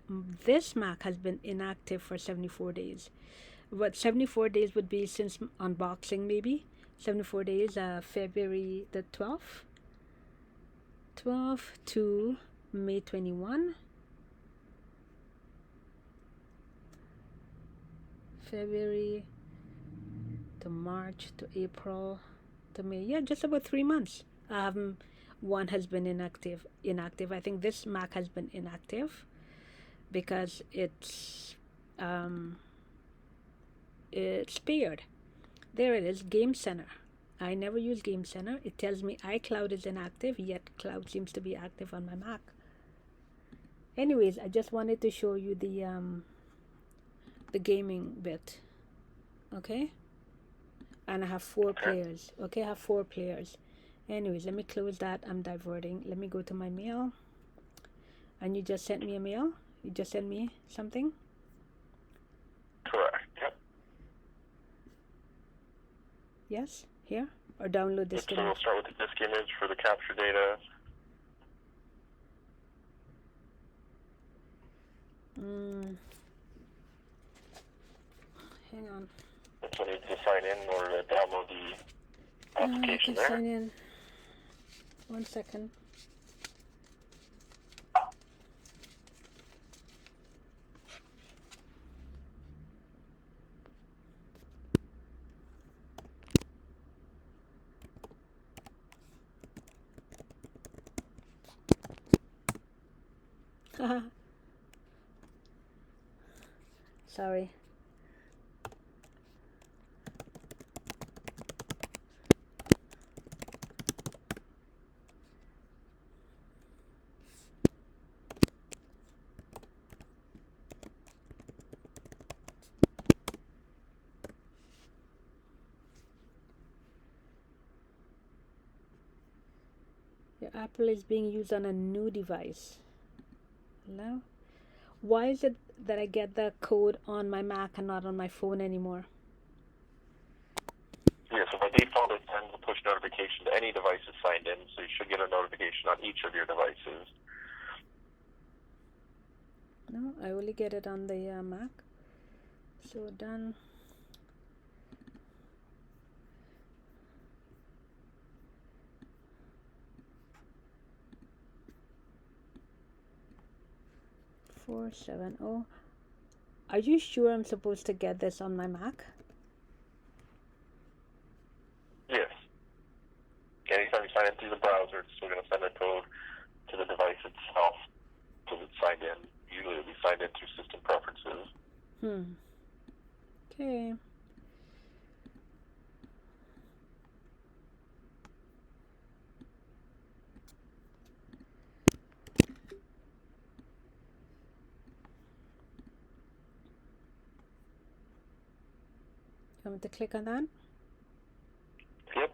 this Mac has been inactive for 74 days. What 74 days would be since unboxing, maybe 74 days, February the 12th to May 21. February to March to April to May. Yeah, just about 3 months. One has been inactive. I think this Mac has been inactive because it's spared. There it is, Game Center. I never use Game Center. It tells me iCloud is inactive, yet Cloud seems to be active on my Mac. Anyways, I just wanted to show you the gaming bit. Okay? And I have 4 players. Okay, I have 4 players. Anyways, let me close that. I'm diverting. Let me go to my mail. And you just sent me a mail? You just sent me something? Correct. Yep. Yes? Here? Or download this So we'll start with the disk image for the capture data. Hang on. So I need to sign in or download the application there. Sign in. 1 second. Sorry. Your Apple is being used on a new device. Hello? Why is it that I get the code on my Mac and not on my phone anymore? Yeah, so by default it sends a push notification to any devices signed in, so you should get a notification on each of your devices. No, I only get it on the Mac. So done. Four, 7, 0. Are you sure I'm supposed to get this on my Mac? Yes. Anytime you sign in through the browser, it's still going to send a code to the device itself because it's signed in. Usually it'll be signed in through system preferences. Okay. You want me to click on that? Yep.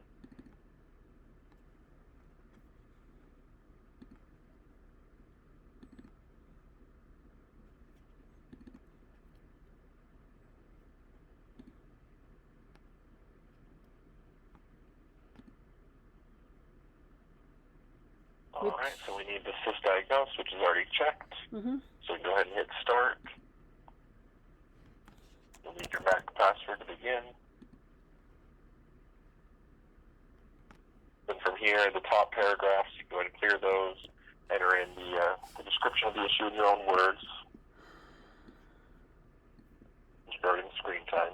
All right, so we need the sysdiagnose, which is already checked. So go ahead and hit start. You'll need your Mac password to begin. Then from here, the top paragraphs, you go ahead and clear those. Enter in the description of the issue in your own words. Regarding screen time.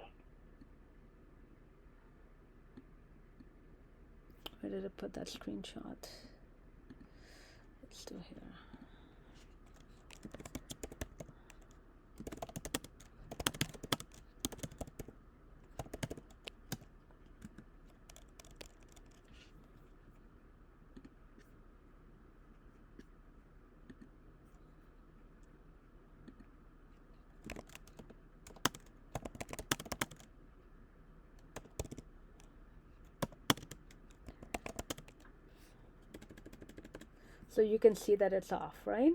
Where did I put that screenshot? It's still here. So you can see that it's off, right?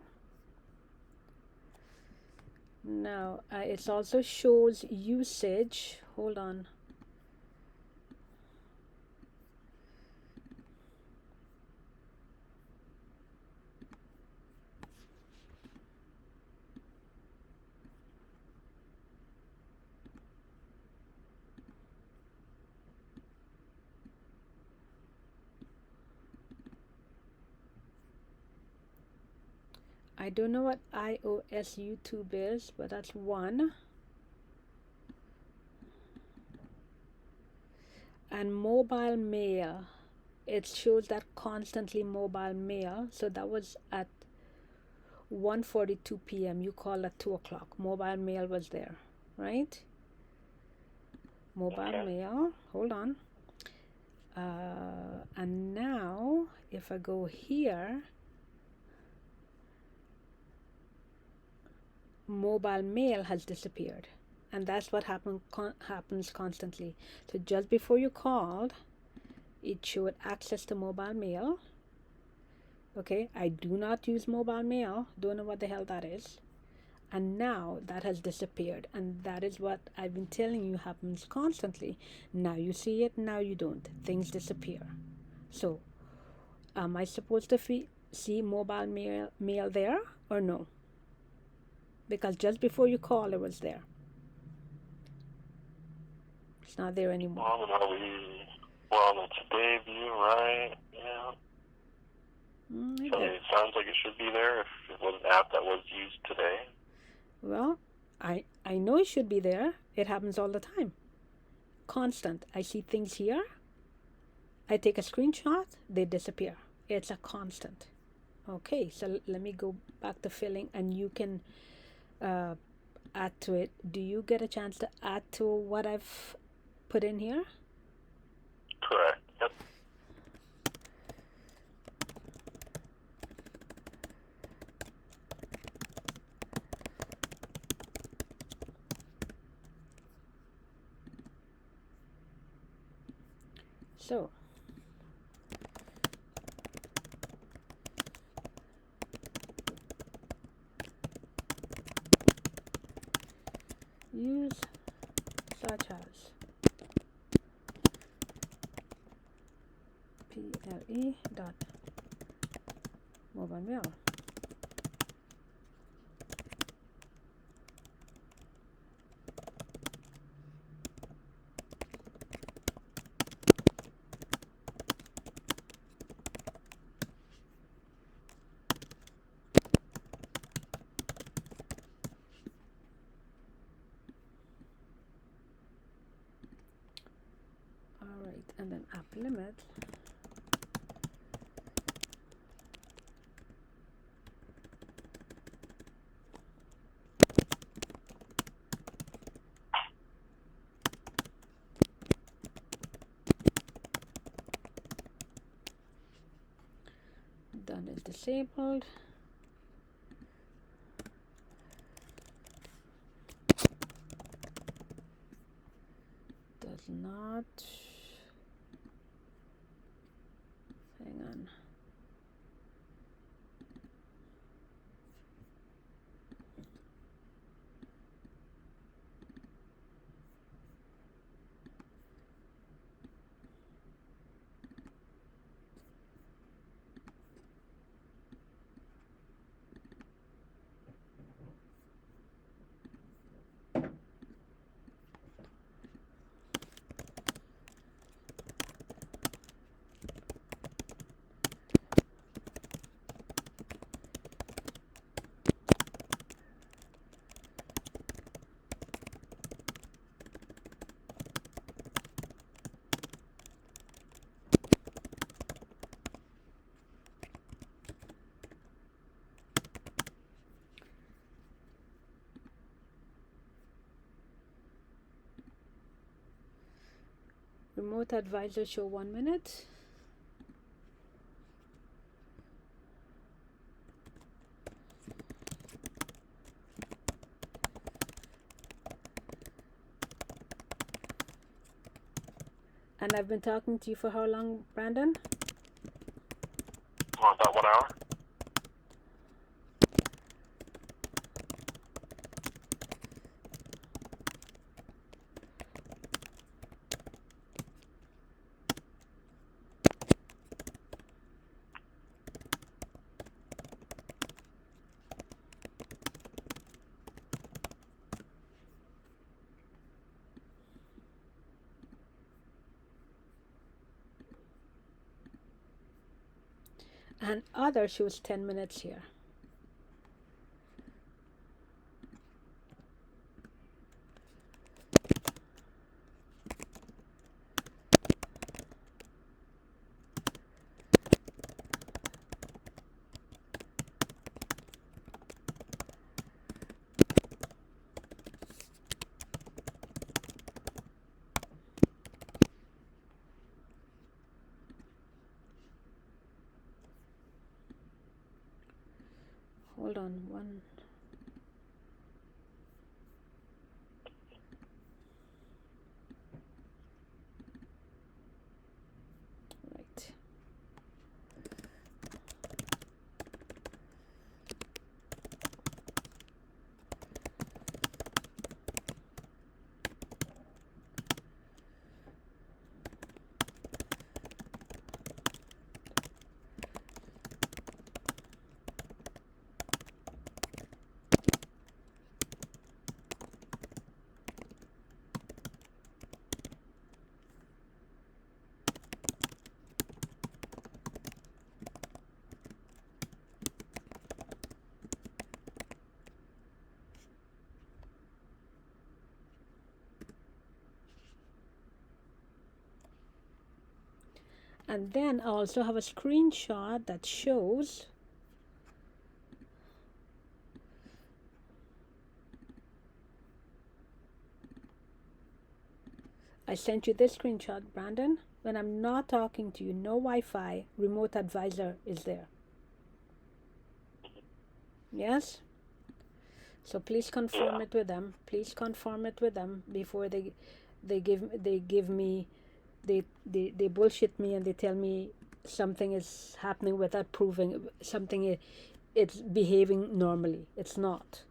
Now it also shows usage. Hold on. I don't know what iOS YouTube is, but that's one. And mobile mail, it shows that constantly mobile mail. So that was at 1:42 p.m. You called at 2 o'clock. Mobile mail was there, right? Mobile mail. Hold on. And now, if I go here, mobile mail has disappeared, and that's what happens constantly. So just before you called, it showed access to mobile mail. Okay, I do not use mobile mail, don't know what the hell that is, and now that has disappeared, and that is what I've been telling you happens constantly. Now you see it, now you don't. Things disappear. So am I supposed to see mobile mail there or no? Because just before you call, it was there. It's not there anymore. We're on the Today view, right? Yeah. So it sounds like it should be there if it was an app that was used today. Well, I know it should be there. It happens all the time. Constant. I see things here. I take a screenshot, they disappear. It's a constant. Okay, so let me go back to filling, and you can add to it. Do you get a chance to add to what I've put in here? Correct. Yep. So such as ple dot mobile mail. Alright, and then app limit. Done is disabled. Does not. Hang on. Remote advisor show 1 minute. And I've been talking to you for how long, Brandon? About 1 hour. And other shows 10 minutes here. Hold on, one. Right. And then I also have a screenshot that shows I sent you this screenshot, Brandon. When I'm not talking to you, no Wi-Fi, remote advisor is there. Yes? So please confirm it with them. Please confirm it with them before they give me they bullshit me and they tell me something is happening without proving something it's behaving normally. It's not.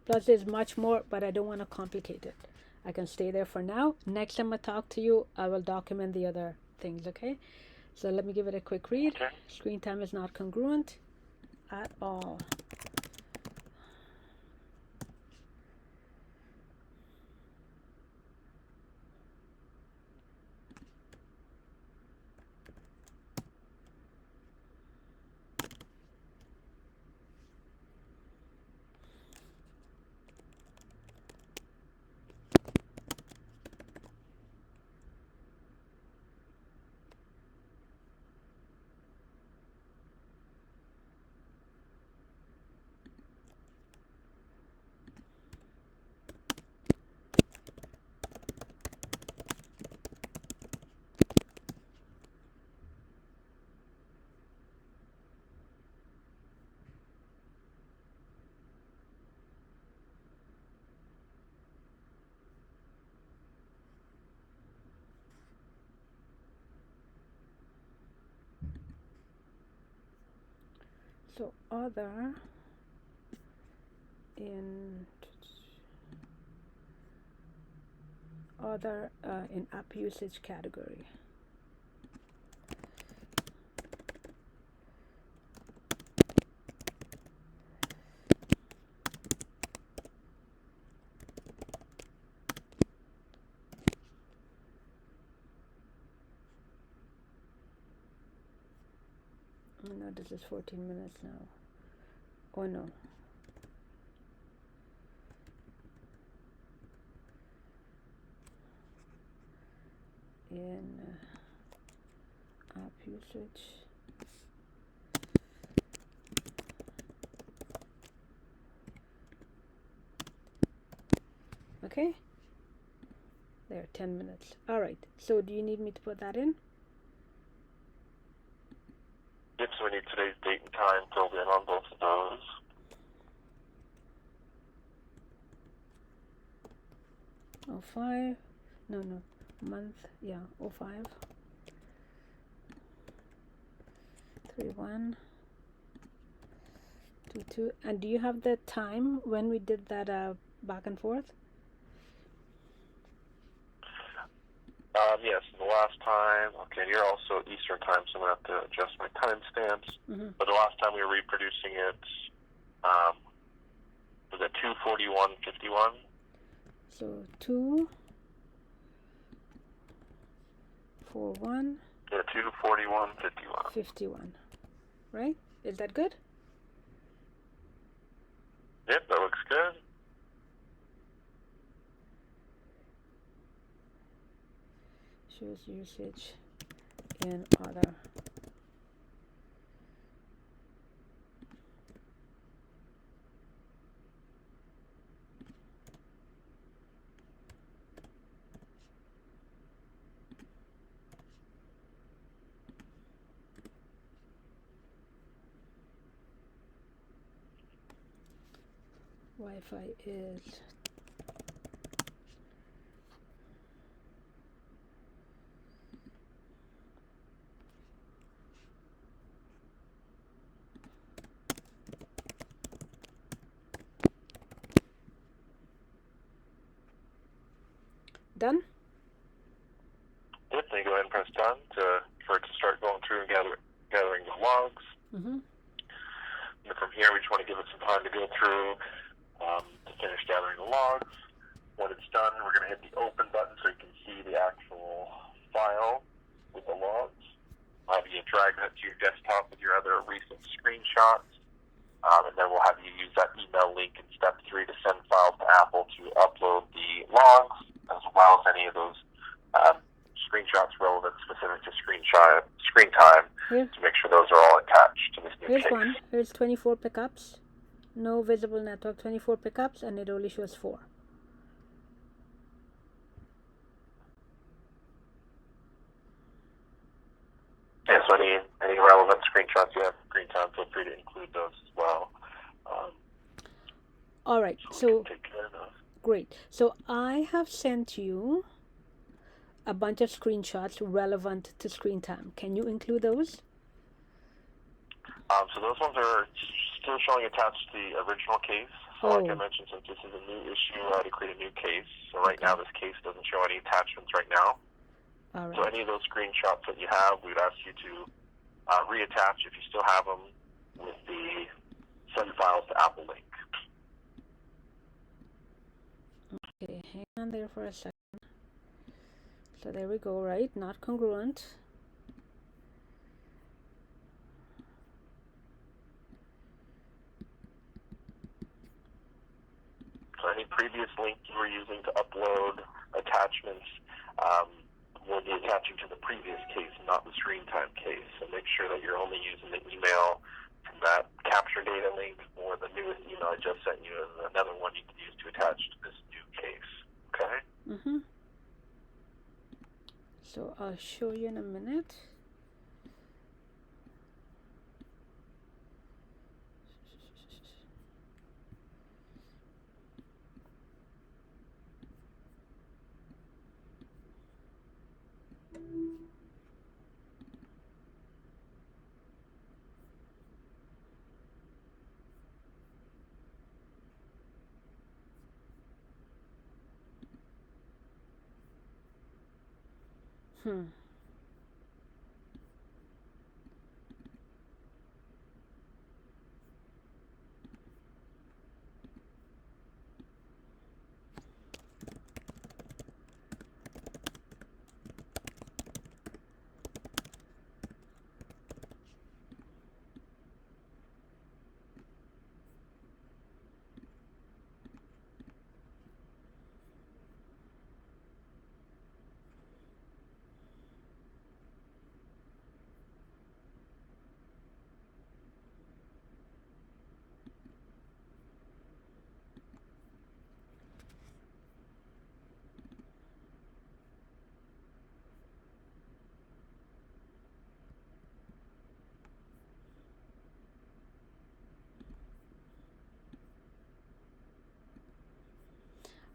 Plus, there's much more, but I don't want to complicate it. I can stay there for now. Next time I talk to you, I will document the other things, okay? So let me give it a quick read. Okay. Screen time is not congruent at all. So other in app usage category. Oh no, this is 14 minutes now. Oh no. In app usage. Okay. There, 10 minutes. All right. So do you need me to put that in? Yep, so we need today's date and time filled in on both of those. Oh, 05. No. Month. Yeah, 05. 31. 22. And do you have the time when we did that back and forth? Yes, the last time, okay, you're also Eastern time, so I'm going to have to adjust my timestamps. But the last time we were reproducing it was at 2:41:51. So 2:41. Yeah, 2:41:51. 51. Right? Is that good? Yep, that looks good. Shows usage in other. Wi-Fi is done. Yep, then you go ahead and press done for it to start going through and gathering the logs. And from here, we just want to give it some time to go through to finish gathering the logs. When it's done, we're going to hit the open button so you can see the actual file with the logs. You drag that to your desktop with your other recent screenshots, and then we'll have you use that email link in step 3 to send files to Apple to upload the logs, as well as any of those screenshots relevant specific to screen time to make sure those are all attached to this new case. Here's one. Here's 24 pickups. No visible network. 24 pickups, and it only shows 4. Yeah, so any relevant screenshots you have in screen time, feel free to include those as well. All right. So take care of those. Great. So I have sent you a bunch of screenshots relevant to screen time. Can you include those? So those ones are still showing attached to the original case. So like I Oh, mentioned, since this is a new issue, I had to create a new case. So right now this case doesn't show any attachments right now. all So right. any of those screenshots that you have, we'd ask you to reattach if you still have them with the send files to Apple link. Okay, hang on there for a second. So there we go, right? Not congruent. So any previous link you were using to upload attachments will be attaching to the previous case, not the screen time case. So make sure that you're only using the email from that capture data link, or the newest email I just sent you is another one you can use to attach to this new case. Okay? Mm-hmm. So I'll show you in a minute. Hmm.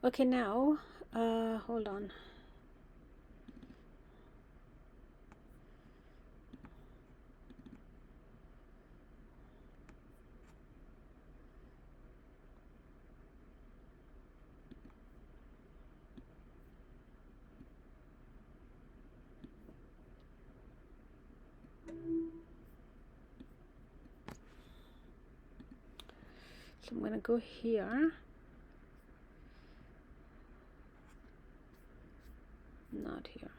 Okay, now, hold on. So I'm gonna go here. Not here.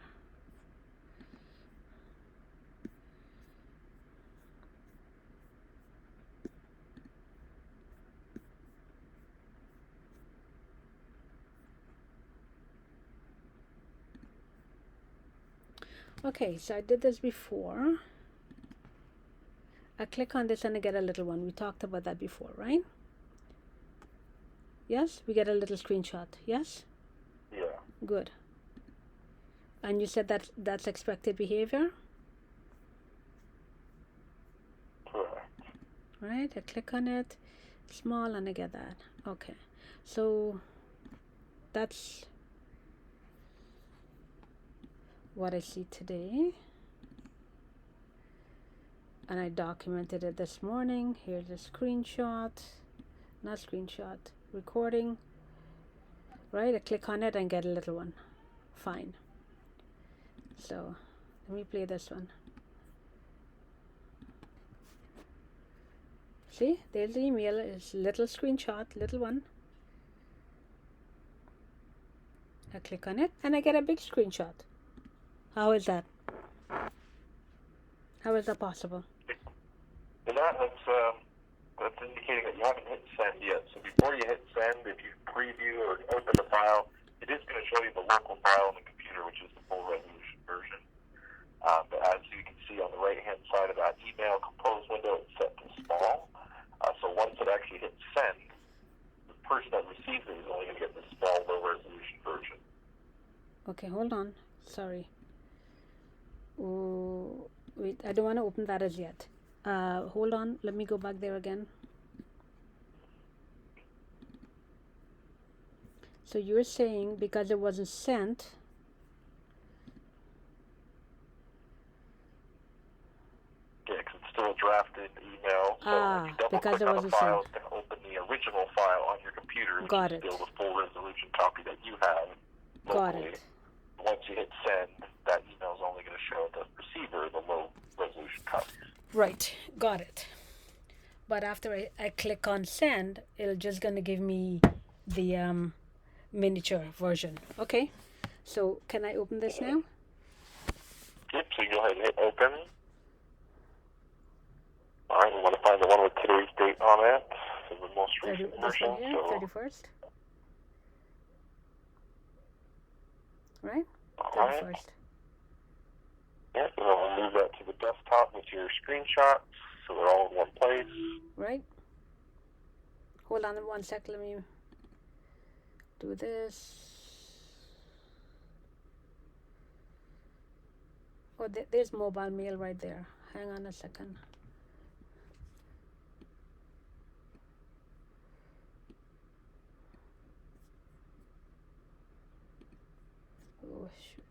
Okay, so I did this before. I click on this and I get a little one. We talked about that before, right? Yes, we get a little screenshot. Yes? Yeah. Good. And you said that that's expected behavior, Correct. right? I click on it, small, and I get that. Okay. So that's what I see today. And I documented it this morning. Here's a screenshot, not screenshot, recording, right? I click on it and get a little one. Fine. So let me play this one. See, there's the email. It's little screenshot, little one. I click on it and I get a big screenshot. How is that? How is that possible? And that's indicating that you haven't hit send yet. So before you hit send, if you preview or open the file, it is going to show you the local file on the computer, which is the full resolution version. But as you can see on the right-hand side of that email compose window, it's set to small. So once it actually hits send, the person that receives it is only going to get the small, low-resolution version. Okay, hold on. Sorry. Oh, wait, I don't want to open that as yet. Hold on. Let me go back there again. So you're saying because it wasn't sent, Yeah, because it's still a drafted email. So when you double because click it on the wasn't file, sent. it's going to open the original original file on your computer, which Got is it. still the full resolution copy that you have Got locally. it. Once you hit send, that email is only going to show the receiver the low resolution copy. Right. Got it. But after I click on send, it'll just gonna give me the miniature version. Okay. So can I open this now? Yep, so you go ahead and hit open. All right, we want to find the one with today's date on it. So the most recent This version. one here, 31st. Right? All right. 31st. Yep, and we'll move that to the desktop with your screenshots, so they're all in one place. Right? Hold on 1 sec. Let me do this. Oh, there's mobile mail right there. Hang on a second. Oh, shoot.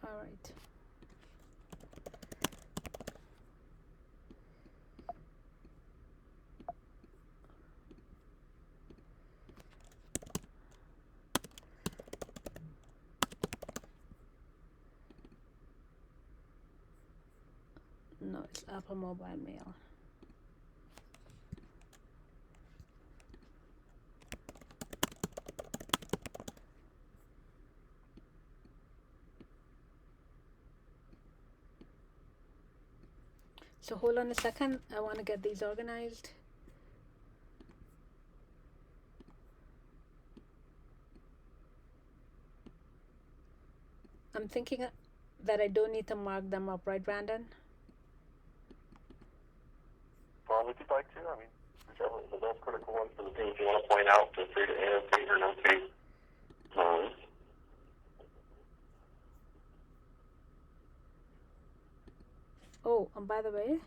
All right. No, it's Apple Mobile Mail. So hold on a second. I want to get these organized. I'm thinking that I don't need to mark them up, right, Brandon? Well, if you'd like to, I mean, whichever the most critical ones for the things you want to point out, feel free to annotate or notate those. Oh, and by the way,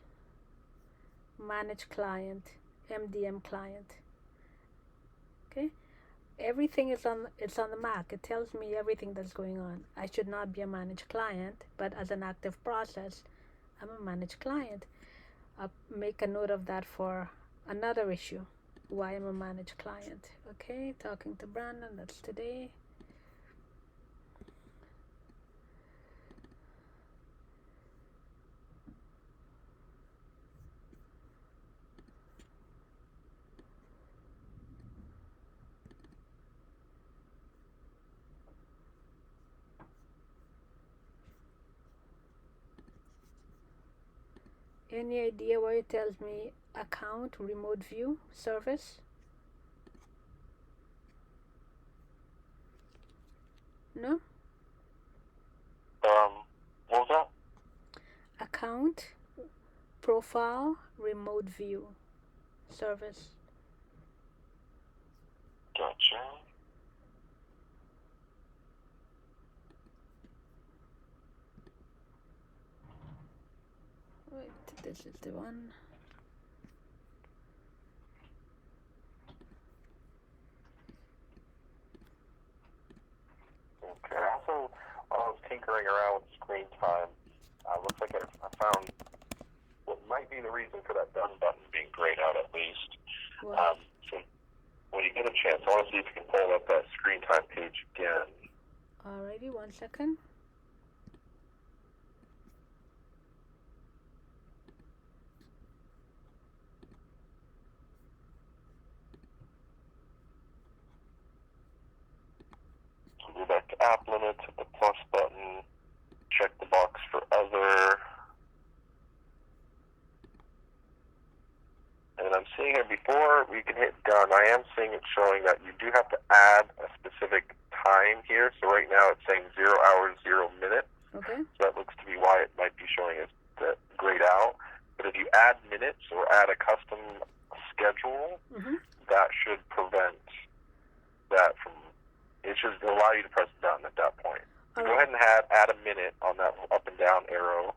manage client, MDM client. Okay, everything is on. It's on the Mac. It tells me everything that's going on. I should not be a managed client, but as an active process, I'm a managed client. I'll make a note of that for another issue. Why I'm a managed client. Okay, talking to Brandon. That's today. Any idea why it tells me account remote view service? No? What was that? Account profile remote view service. Gotcha. Wait, this is the one. Okay. Also, while I was tinkering around with screen time, looks like I found what might be the reason for that done button being grayed out at least. Wow. So when you get a chance, I want to see if you can pull up that screen time page again. Alrighty, 1 second. So go back to app limits, hit the plus button, check the box for other. And I'm seeing here before we can hit done, I am seeing it showing that you do have to add a specific time here. So right now it's saying 0 hours, 0 minutes. Okay. So that looks to be why it might be showing as grayed out. But if you add minutes or add a custom schedule, that should prevent that from, it should allow you to press done at that point. So go ahead and add a minute on that up and down arrow.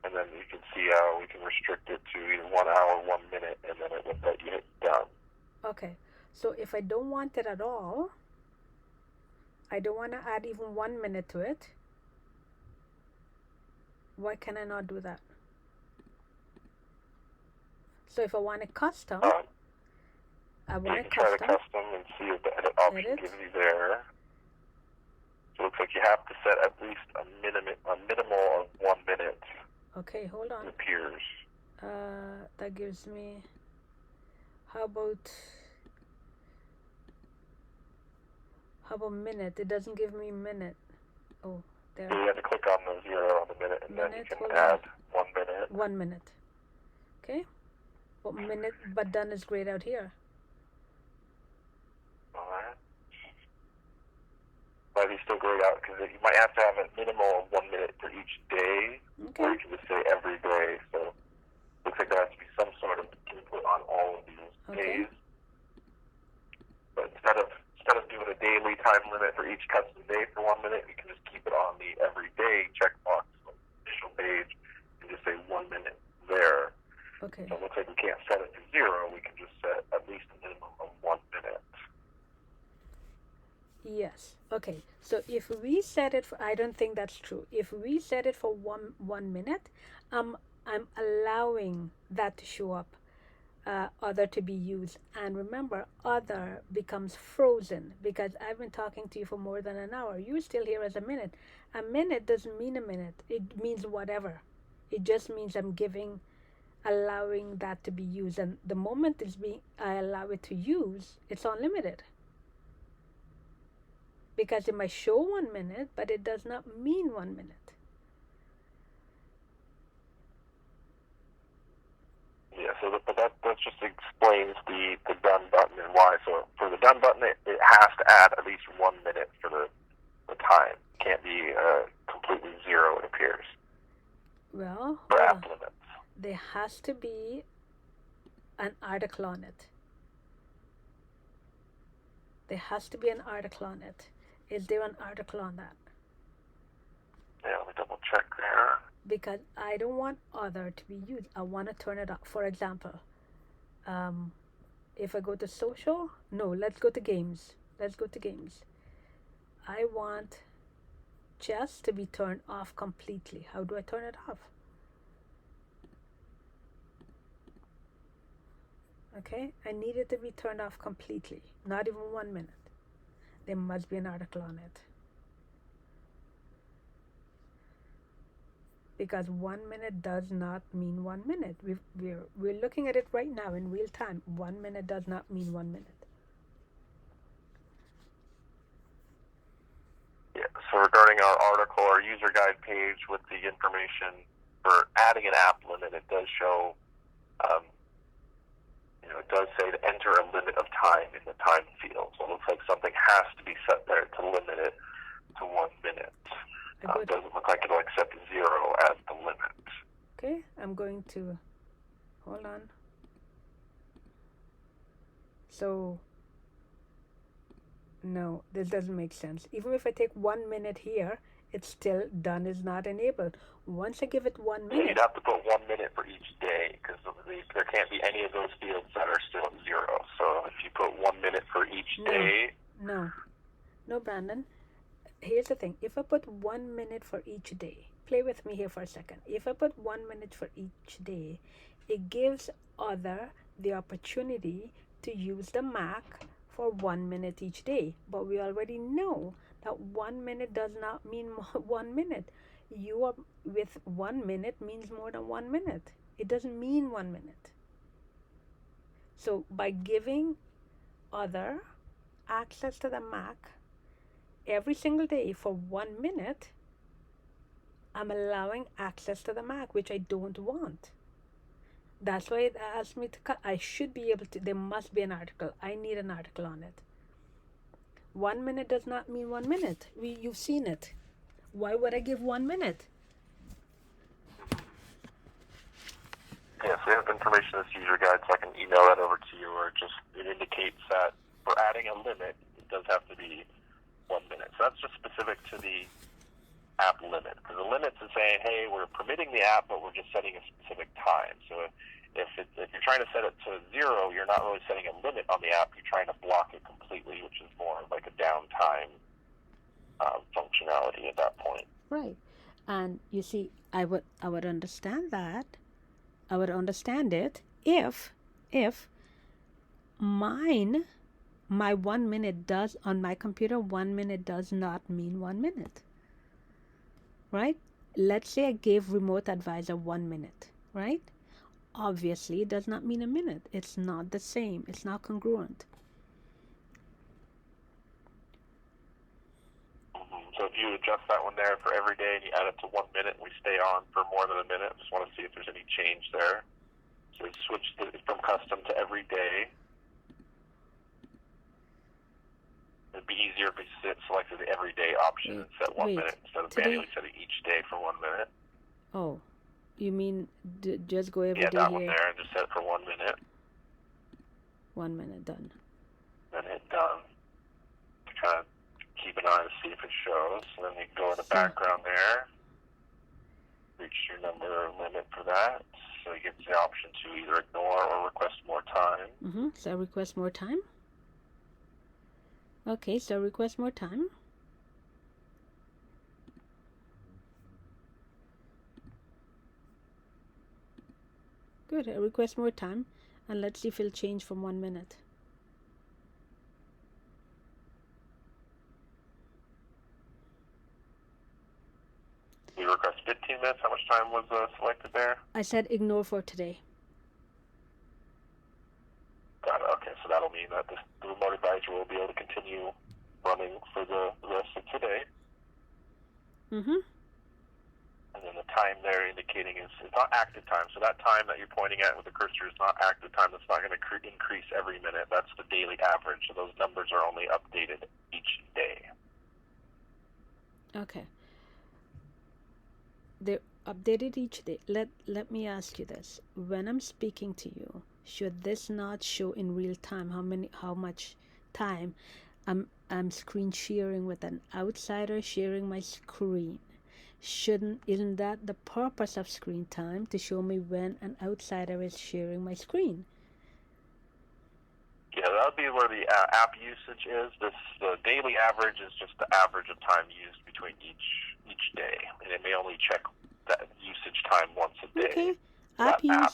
and then you can see how we can restrict it to either 1 hour, 1 minute, and then it would let you hit done. Okay, so if I don't want it at all, I don't want to add even 1 minute to it, why can I not do that? So if I want it custom, I want you it can try the custom. custom and see if the edit option Edit. gives you there. So it looks like you have to set at least a minimal of 1 minute. Okay, hold It on. appears. That gives me, how about minute? It doesn't give me minute. Oh, there. So you have to click on the 0 on the minute, and then you Minute, can hold on. add 1 minute. 1 minute. Okay. Well, minute, but done is grayed out here. All right. Might be still grayed out because you might have to have a minimal of 1 minute for each day, or Okay. you can just say every day. So looks like there has to be some sort of input on all of these Okay. days. But instead of doing a daily time limit for each custom day for 1 minute, we can just keep it on the everyday checkbox on the initial page and just say 1 minute there. Okay. So it looks like we can't set it to 0. We can just set at least a minimum of 1 minute. Yes. Okay. So if we set it for, I don't think that's true. If we set it for one minute, I'm allowing that to show up, other to be used. And remember, other becomes frozen because I've been talking to you for more than an hour. You're still here as a minute. A minute doesn't mean a minute. It means whatever. It just means I'm allowing that to be used. And the moment I allow it to use, it's unlimited. Because it might show 1 minute, but it does not mean 1 minute. Yeah, so that just explains the done button and why. So for the done button, it has to add at least 1 minute for the time. It can't be completely 0, it appears. Well, For hold app on. limits. There has to be an article on it. There has to be an article on it. Is there an article on that? Yeah, let me double check there. Because I don't want other to be used. I want to turn it off. For example, if I go to social, no, let's go to games. Let's go to games. I want chess to be turned off completely. How do I turn it off? Okay, I need it to be turned off completely. Not even 1 minute. There must be an article on it. Because 1 minute does not mean 1 minute. We're looking at it right now in real time. 1 minute does not mean 1 minute. Yeah, so regarding our article, our user guide page with the information for adding an app limit, it does show, it does say to enter a limit of time in the time field. So it looks like something has to be set there to limit it to 1 minute. It doesn't look like it'll accept 0 as the limit. Okay, I'm going to, hold on. So, no, this doesn't make sense. Even if I take 1 minute here, it's still done is not enabled. Once I give it 1 minute. You'd have to put 1 minute for each day because there can't be any of those fields that are still at 0. So if you put 1 minute for each day. No, Brandon. Here's the thing. If I put 1 minute for each day, play with me here for a second. If I put 1 minute for each day, it gives other the opportunity to use the Mac for 1 minute each day. But we already know that 1 minute does not mean 1 minute. You are with 1 minute means more than 1 minute. It doesn't mean 1 minute. So by giving other access to the Mac every single day for 1 minute, I'm allowing access to the Mac, which I don't want. That's why it asked me to cut. I should be able to. There must be an article. I need an article on it. 1 minute does not mean 1 minute. You've seen it. Why would I give 1 minute? Yes, we have information in this user guide, so I can email that over to you, or it indicates that for adding a limit, it does have to be 1 minute. So that's just specific to the app limit. Because the limits is saying, hey, we're permitting the app, but we're just setting a specific time. So if you're trying to set it to 0, you're not really setting a limit on the app. You're trying to block it completely, which is more like a downtime functionality at that point. Right. And you see, I would understand that. I would understand it if my 1 minute does on my computer, 1 minute does not mean 1 minute. Right? Let's say I gave remote advisor 1 minute, right? Obviously, it does not mean a minute. It's not the same. It's not congruent. So if you adjust that one there for every day and you add it to 1 minute and we stay on for more than a minute, I just want to see if there's any change there. So we switch from custom to every day. It'd be easier if we selected the everyday option and set 1 minute instead of manually setting each day for 1 minute. Oh, you mean just go every day? Yeah, that one there and just set it for 1 minute. 1 minute, done. Then hit done. Kind of keep an eye to see if it shows. And then you can go in the background there. Reach your number limit for that. So you get the option to either ignore or request more time. So request more time. Okay, so request more time. Good, request more time. And let's see if it'll change from 1 minute. You request 15 minutes. How much time was selected there? I said ignore for today. Got it. Okay, so that'll mean that the remote advisor will be able to continue running for the rest of today. And then the time there indicating it's not active time. So that time that you're pointing at with the cursor is not active time. That's not going to increase every minute. That's the daily average. So those numbers are only updated each day. Okay. They're updated each day. Let me ask you this. When I'm speaking to you, should this not show in real time how much time I'm screen sharing with an outsider sharing my screen? Isn't that the purpose of screen time, to show me when an outsider is sharing my screen? Yeah, that would be where the app usage is. The daily average is just the average of time used between each day, and it may only check that usage time once a day. Okay. And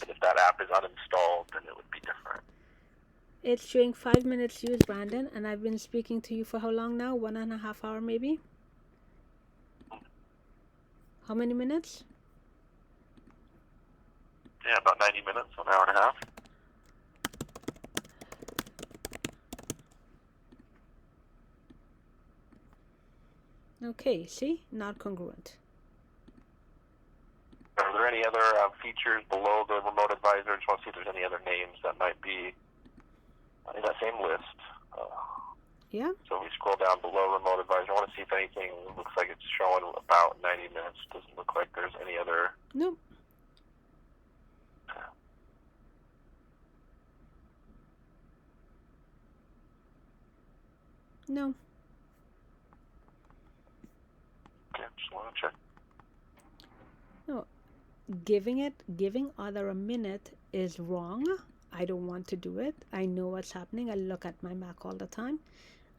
if that app is uninstalled, then it would be different. It's showing 5 minutes used, Brandon, and I've been speaking to you for how long now? 1.5 hours, maybe? How many minutes? Yeah, about 90 minutes, 1.5 hours. Okay, see? Not congruent. Are there any other features below the remote advisor? I just want to see if there's any other names that might be in that same list. Yeah. So we scroll down below remote advisor. I want to see if anything looks like it's showing about 90 minutes. Doesn't look like there's any other. Nope. No. Okay, just want to check. No. Giving other a minute is wrong. I don't want to do it. I know what's happening. I look at my Mac all the time.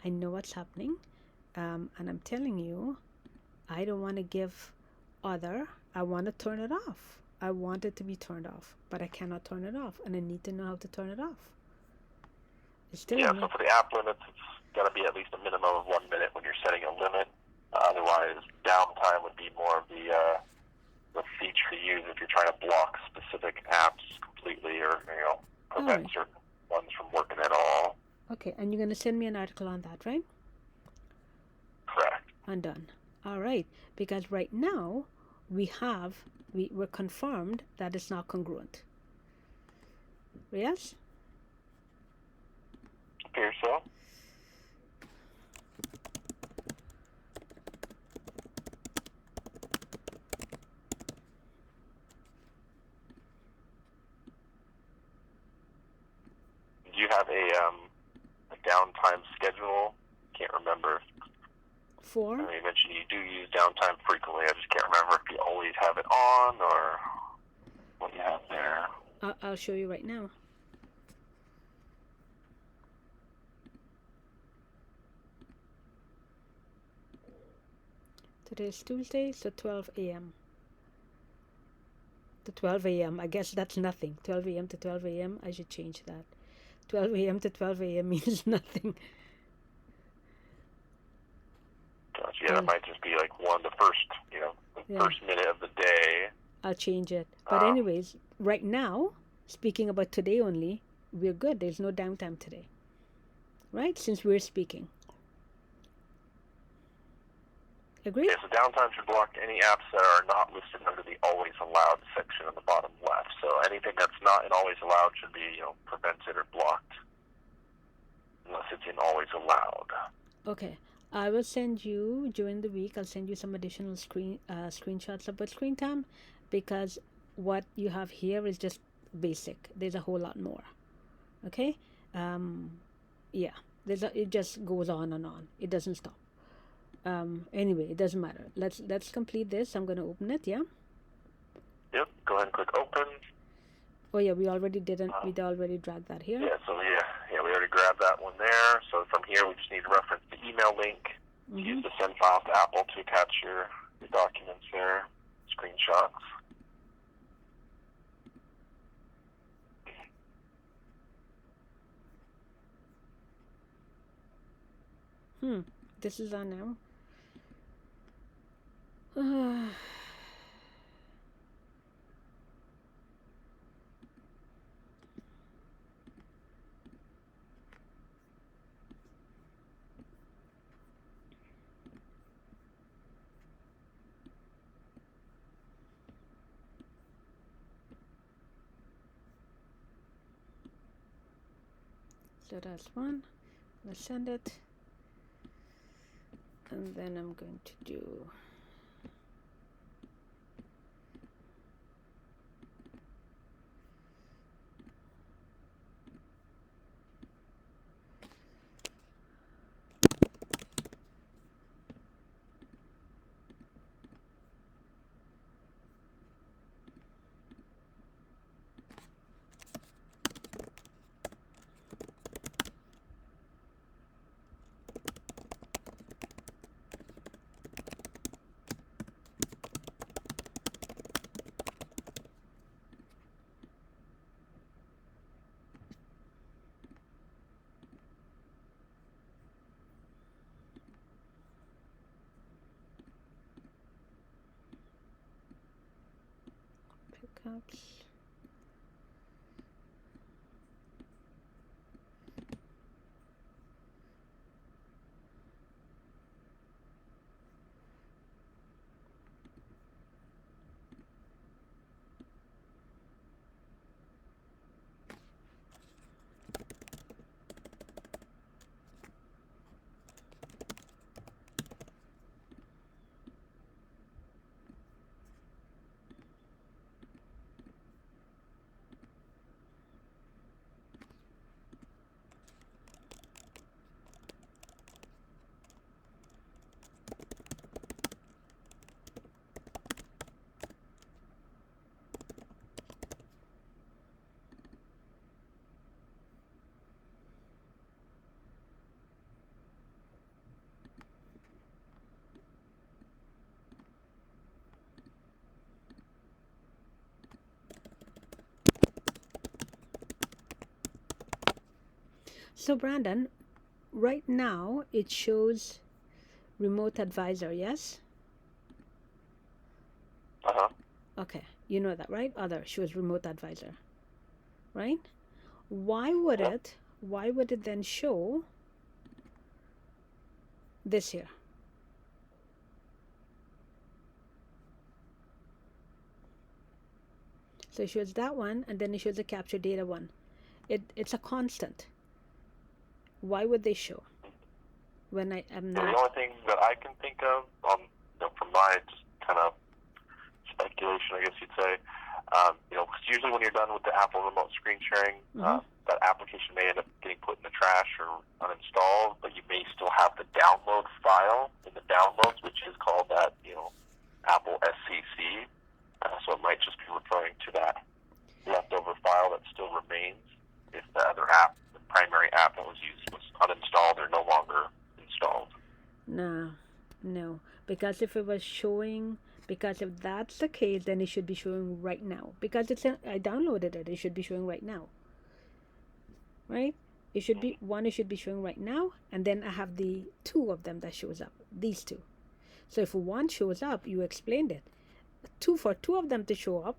I know what's happening. And I'm telling you, I don't want to give other. I want to turn it off. I want it to be turned off, but I cannot turn it off, and I need to know how to turn it off. It's still so for the app limits, it's got to be at least a minimum of 1 minute when you're setting a limit. Otherwise, downtime would be more of the feature to use if you're trying to block specific apps completely, or prevent certain ones from working at all. Okay, and you're going to send me an article on that, right? Correct. I'm done. All right, because right now we're confirmed that it's not congruent. Yes? Appears so. Do you have a downtime schedule? Can't remember. For? I know you mentioned you do use downtime frequently. I just can't remember if you always have it on or what you have there. I'll show you right now. Today is Tuesday, so 12 a.m. to 12 a.m. I guess that's nothing. 12 a.m. to 12 a.m. I should change that. 12 a.m. to 12 a.m. means nothing. Gotcha. Yeah, that might just be like the first minute of the day. I'll change it. But anyways, right now, speaking about today only, we're good. There's no downtime today. Right? Since we're speaking. Agree? Okay, so downtime should block any apps that are not listed under the always allowed section in the bottom left. So anything that's not in always allowed should be, prevented or blocked unless it's in always allowed. Okay. I will send you during the week. I'll send you some additional screenshots about screen time, because what you have here is just basic. There's a whole lot more. Okay. Yeah. It just goes on and on. It doesn't stop. Anyway, it doesn't matter. Let's complete this. I'm going to open it. Yeah. Yep. Go ahead and click open. Oh yeah, we already didn't. We already dragged that here. Yeah. So we already grabbed that one there. So from here, we just need to reference the email link. Use the send file to Apple to attach your documents there, screenshots. This is on now. So that's one. Let's send it. And then I'm going to do pickups. So Brandon, right now it shows remote advisor, yes? Okay, you know that, right? Other shows remote advisor, right? Why would it then show this here? So it shows that one, and then it shows the capture data one. It's a constant. Why would they show when I am not? The only thing that I can think of, from my just kind of speculation, I guess you'd say, because usually when you're done with the Apple remote screen sharing, that application may end up getting put in the trash or uninstalled, but you may still have the download file in the downloads, which is called that, Apple SCC. So it might just be referring to that leftover file that still remains if the other app, the primary app that was used, was uninstalled or no longer installed. No, because if that's the case, then it should be showing right now. Because I downloaded it, it should be showing right now, right? It should be showing right now, and then I have the two of them that shows up, these two. So if one shows up, you explained it. For two of them to show up,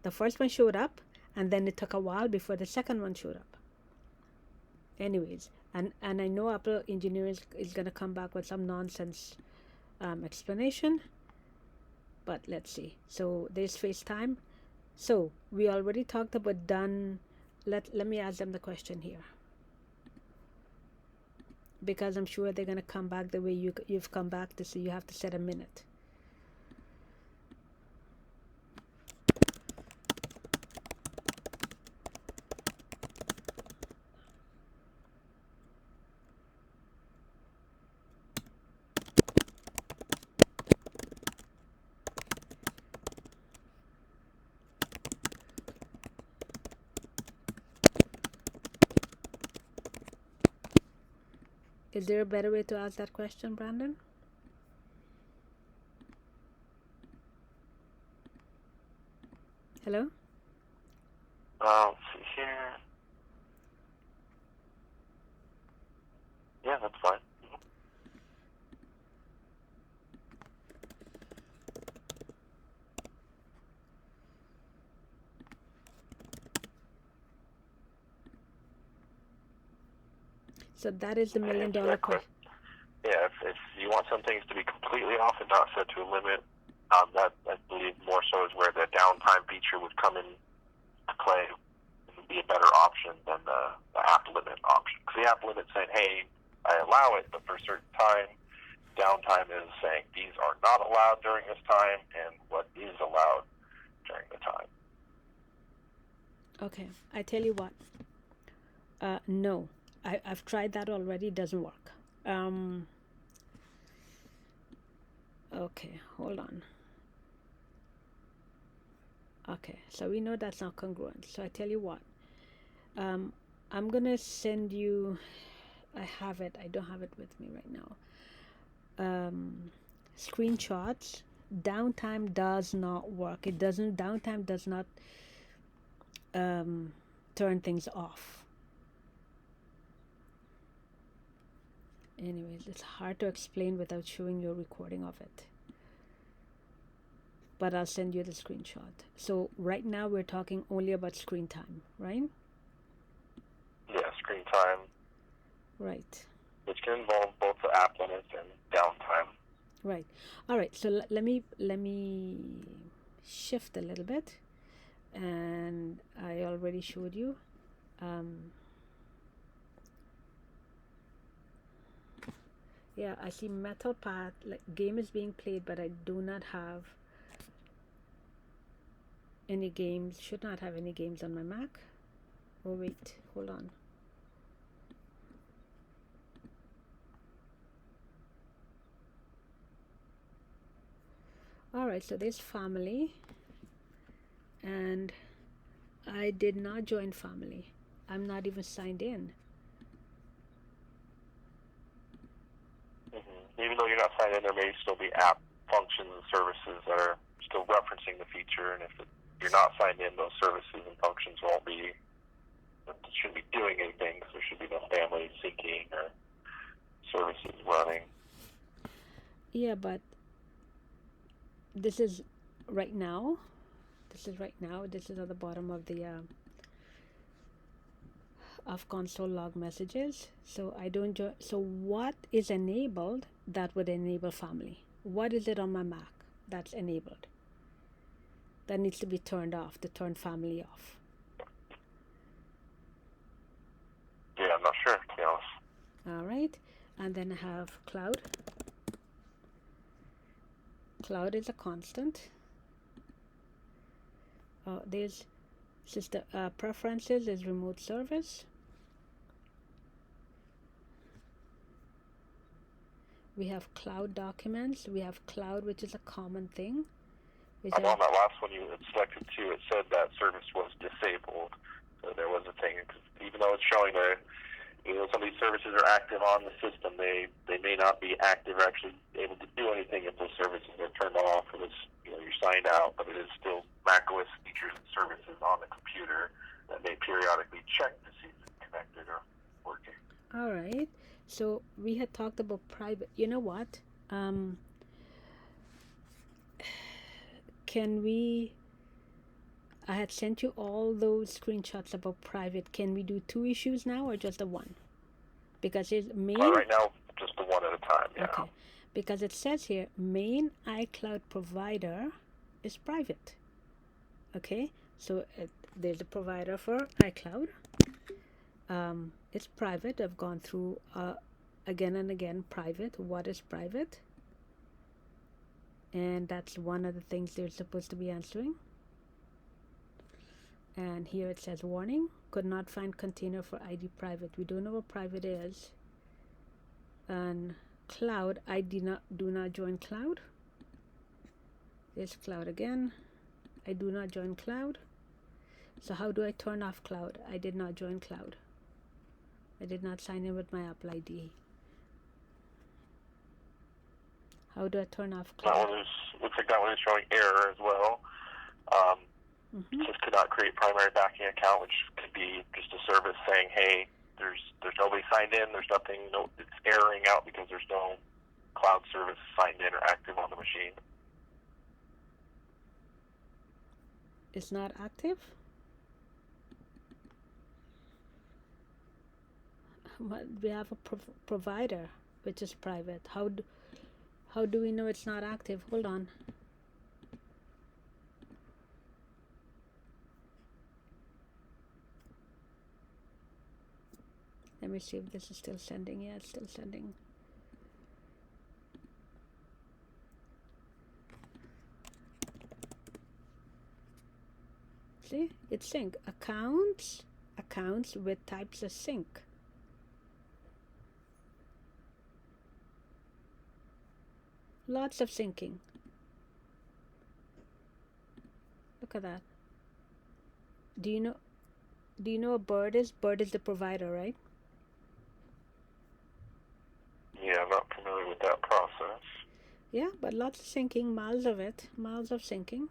the first one showed up, and then it took a while before the second one showed up. Anyways, and I know Apple engineers is gonna come back with some nonsense explanation, but let's see. So there's FaceTime. So we already talked about done. Let me ask them the question here, because I'm sure they're gonna come back the way you've come back to say you have to set a minute. Is there a better way to ask that question, Brandon? Hello? Let's see here. Yeah, that's fine. So that is the $1 million question. Yeah, if you want some things to be completely off and not set to a limit, that I believe more so is where the downtime feature would come in to play. It would be a better option than the app limit option. Because the app limit saying, hey, I allow it, but for a certain time, downtime is saying these are not allowed during this time, and what is allowed during the time. Okay, I tell you what. No, I've tried that already. It doesn't work. Okay, hold on. Okay, so we know that's not congruent. So I tell you what. I'm gonna send you. I have it. I don't have it with me right now. Screenshots. Downtime does not work. It doesn't. Downtime does not turn things off. Anyways, it's hard to explain without showing you a recording of it. But I'll send you the screenshot. So right now we're talking only about screen time, right? Yeah, screen time. Right. Which can involve both the app limits and downtime. Right. All right. So let me shift a little bit, and I already showed you. Yeah, I see Metal Path, like game is being played, but I do not have any games, should not have any games on my Mac. Oh wait, hold on. Alright, so there's family, and I did not join family. I'm not even signed in. Even though you're not signed in, there may still be app functions and services that are still referencing the feature, and if you're not signed in, those services and functions shouldn't be doing anything, because there should be no family syncing or services running. Yeah, but this is right now. This is at the bottom of the of console log messages. So I don't join. So what is enabled that would enable family? What is it on my Mac that's enabled? That needs to be turned off to turn family off. Yeah, I'm not sure, to be honest. All right, and then I have cloud. Cloud is a constant. There's system preferences is remote service. We have cloud documents. We have cloud, which is a common thing. I know on that last one you had selected too, it said that service was disabled. So there was a thing, cause even though it's showing that some of these services are active on the system, they may not be active or actually able to do anything if those services are turned off or you're signed out. But it is still macOS features and services on the computer that may periodically check to see if it's connected or working. All right. So we had talked about private. You know what? Can we? I had sent you all those screenshots about private. Can we do 2 issues now or just the one? Because it's main. Right now, just the one at a time. Yeah. Okay. Because it says here, main iCloud provider is private. Okay. So there's a provider for iCloud. It's private. I've gone through again and again. Private. What is private? And that's one of the things they're supposed to be answering. And here it says warning, could not find container for ID private. We don't know what private is. And cloud, I do not join cloud. There's cloud again. I do not join cloud. So how do I turn off cloud? I did not join cloud. I did not sign in with my Apple ID. How do I turn off cloud? That one looks like that one is showing error as well. Just could not create primary backing account, which could be just a service saying, hey, there's nobody signed in, there's nothing, it's erroring out because there's no cloud service signed in or active on the machine. It's not active? But we have a provider which is private. How do we know it's not active? Hold on. Let me see if this is still sending. Yeah, it's still sending. See, it's sync. Accounts with types of sync. Lots of syncing. Look at that. Do you know what Bird is? Bird is the provider, right? Yeah, I'm not familiar with that process. Yeah, but lots of syncing, miles of syncing.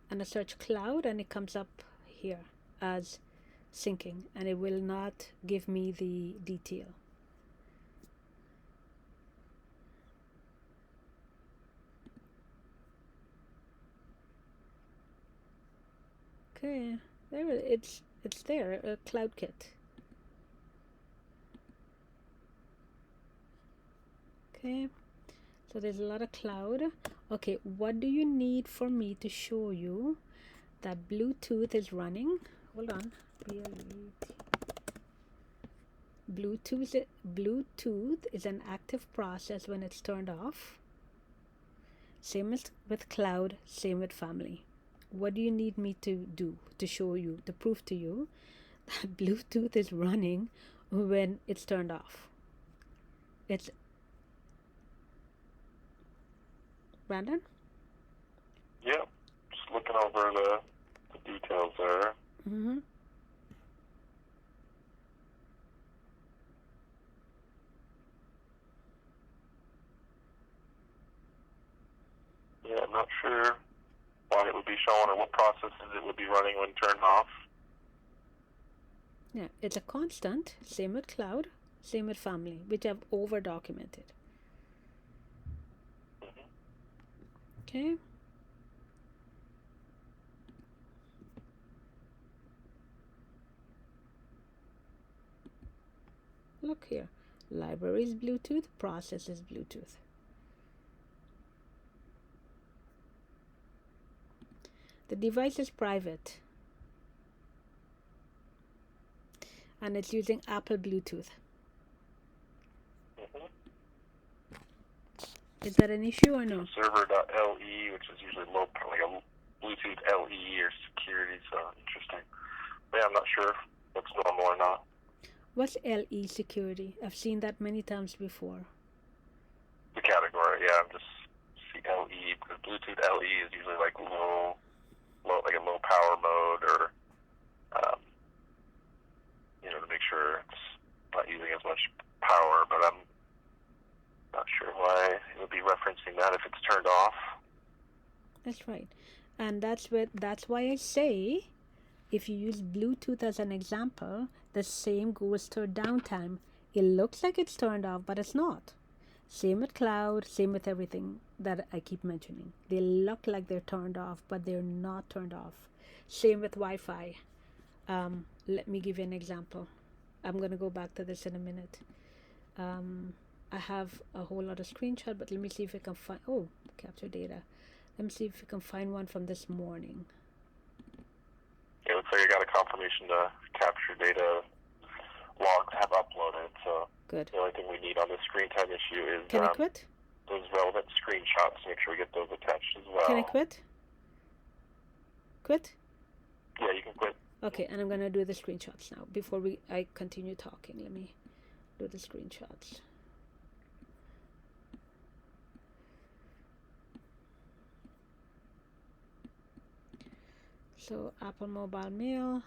And I search cloud and it comes up here as syncing, and it will not give me the detail. Okay, there it's there, CloudKit. Okay, so there's a lot of cloud. Okay, what do you need for me to show you that Bluetooth is running? Hold on. Bluetooth is an active process when it's turned off. Same as with cloud, same with family. What do you need me to do to show you, to prove to you that Bluetooth is running when it's turned off? It's Brandon? Yeah, just looking over the details there. Mm-hmm. Yeah, I'm not sure why it would be showing or what processes it would be running when turned off. Yeah, it's a constant. Same with cloud, same with family, which I've over documented. Okay. Look here. Library is Bluetooth, process is Bluetooth. The device is private. And it's using Apple Bluetooth. Is that an issue or no? Server.le, which is usually local, like a Bluetooth LE or security, so interesting. But yeah, I'm not sure if that's normal or not. What's LE security? I've seen that many times before. Bluetooth LE is usually like low, like a low power mode, or to make sure it's not using as much power. But I'm not sure why it would be referencing that if it's turned off. That's right. And that's why I say, if you use Bluetooth as an example, the same goes to downtime. It looks like it's turned off, but it's not. Same with cloud, same with everything that I keep mentioning. They look like they're turned off, but they're not turned off. Same with Wi-Fi. Let me give you an example. I'm going to go back to this in a minute. I have a whole lot of screenshots, but let me see if I can find, capture data. Let me see if we can find one from this morning. It looks like you got a confirmation the capture data logs have uploaded. So good. The only thing we need on this screen time issue is can I quit? Those relevant screenshots. Make sure we get those attached as well. Can I quit? Quit? Yeah, you can quit. Okay, and I'm gonna do the screenshots now. Before I continue talking, let me do the screenshots. So Apple Mobile Mail.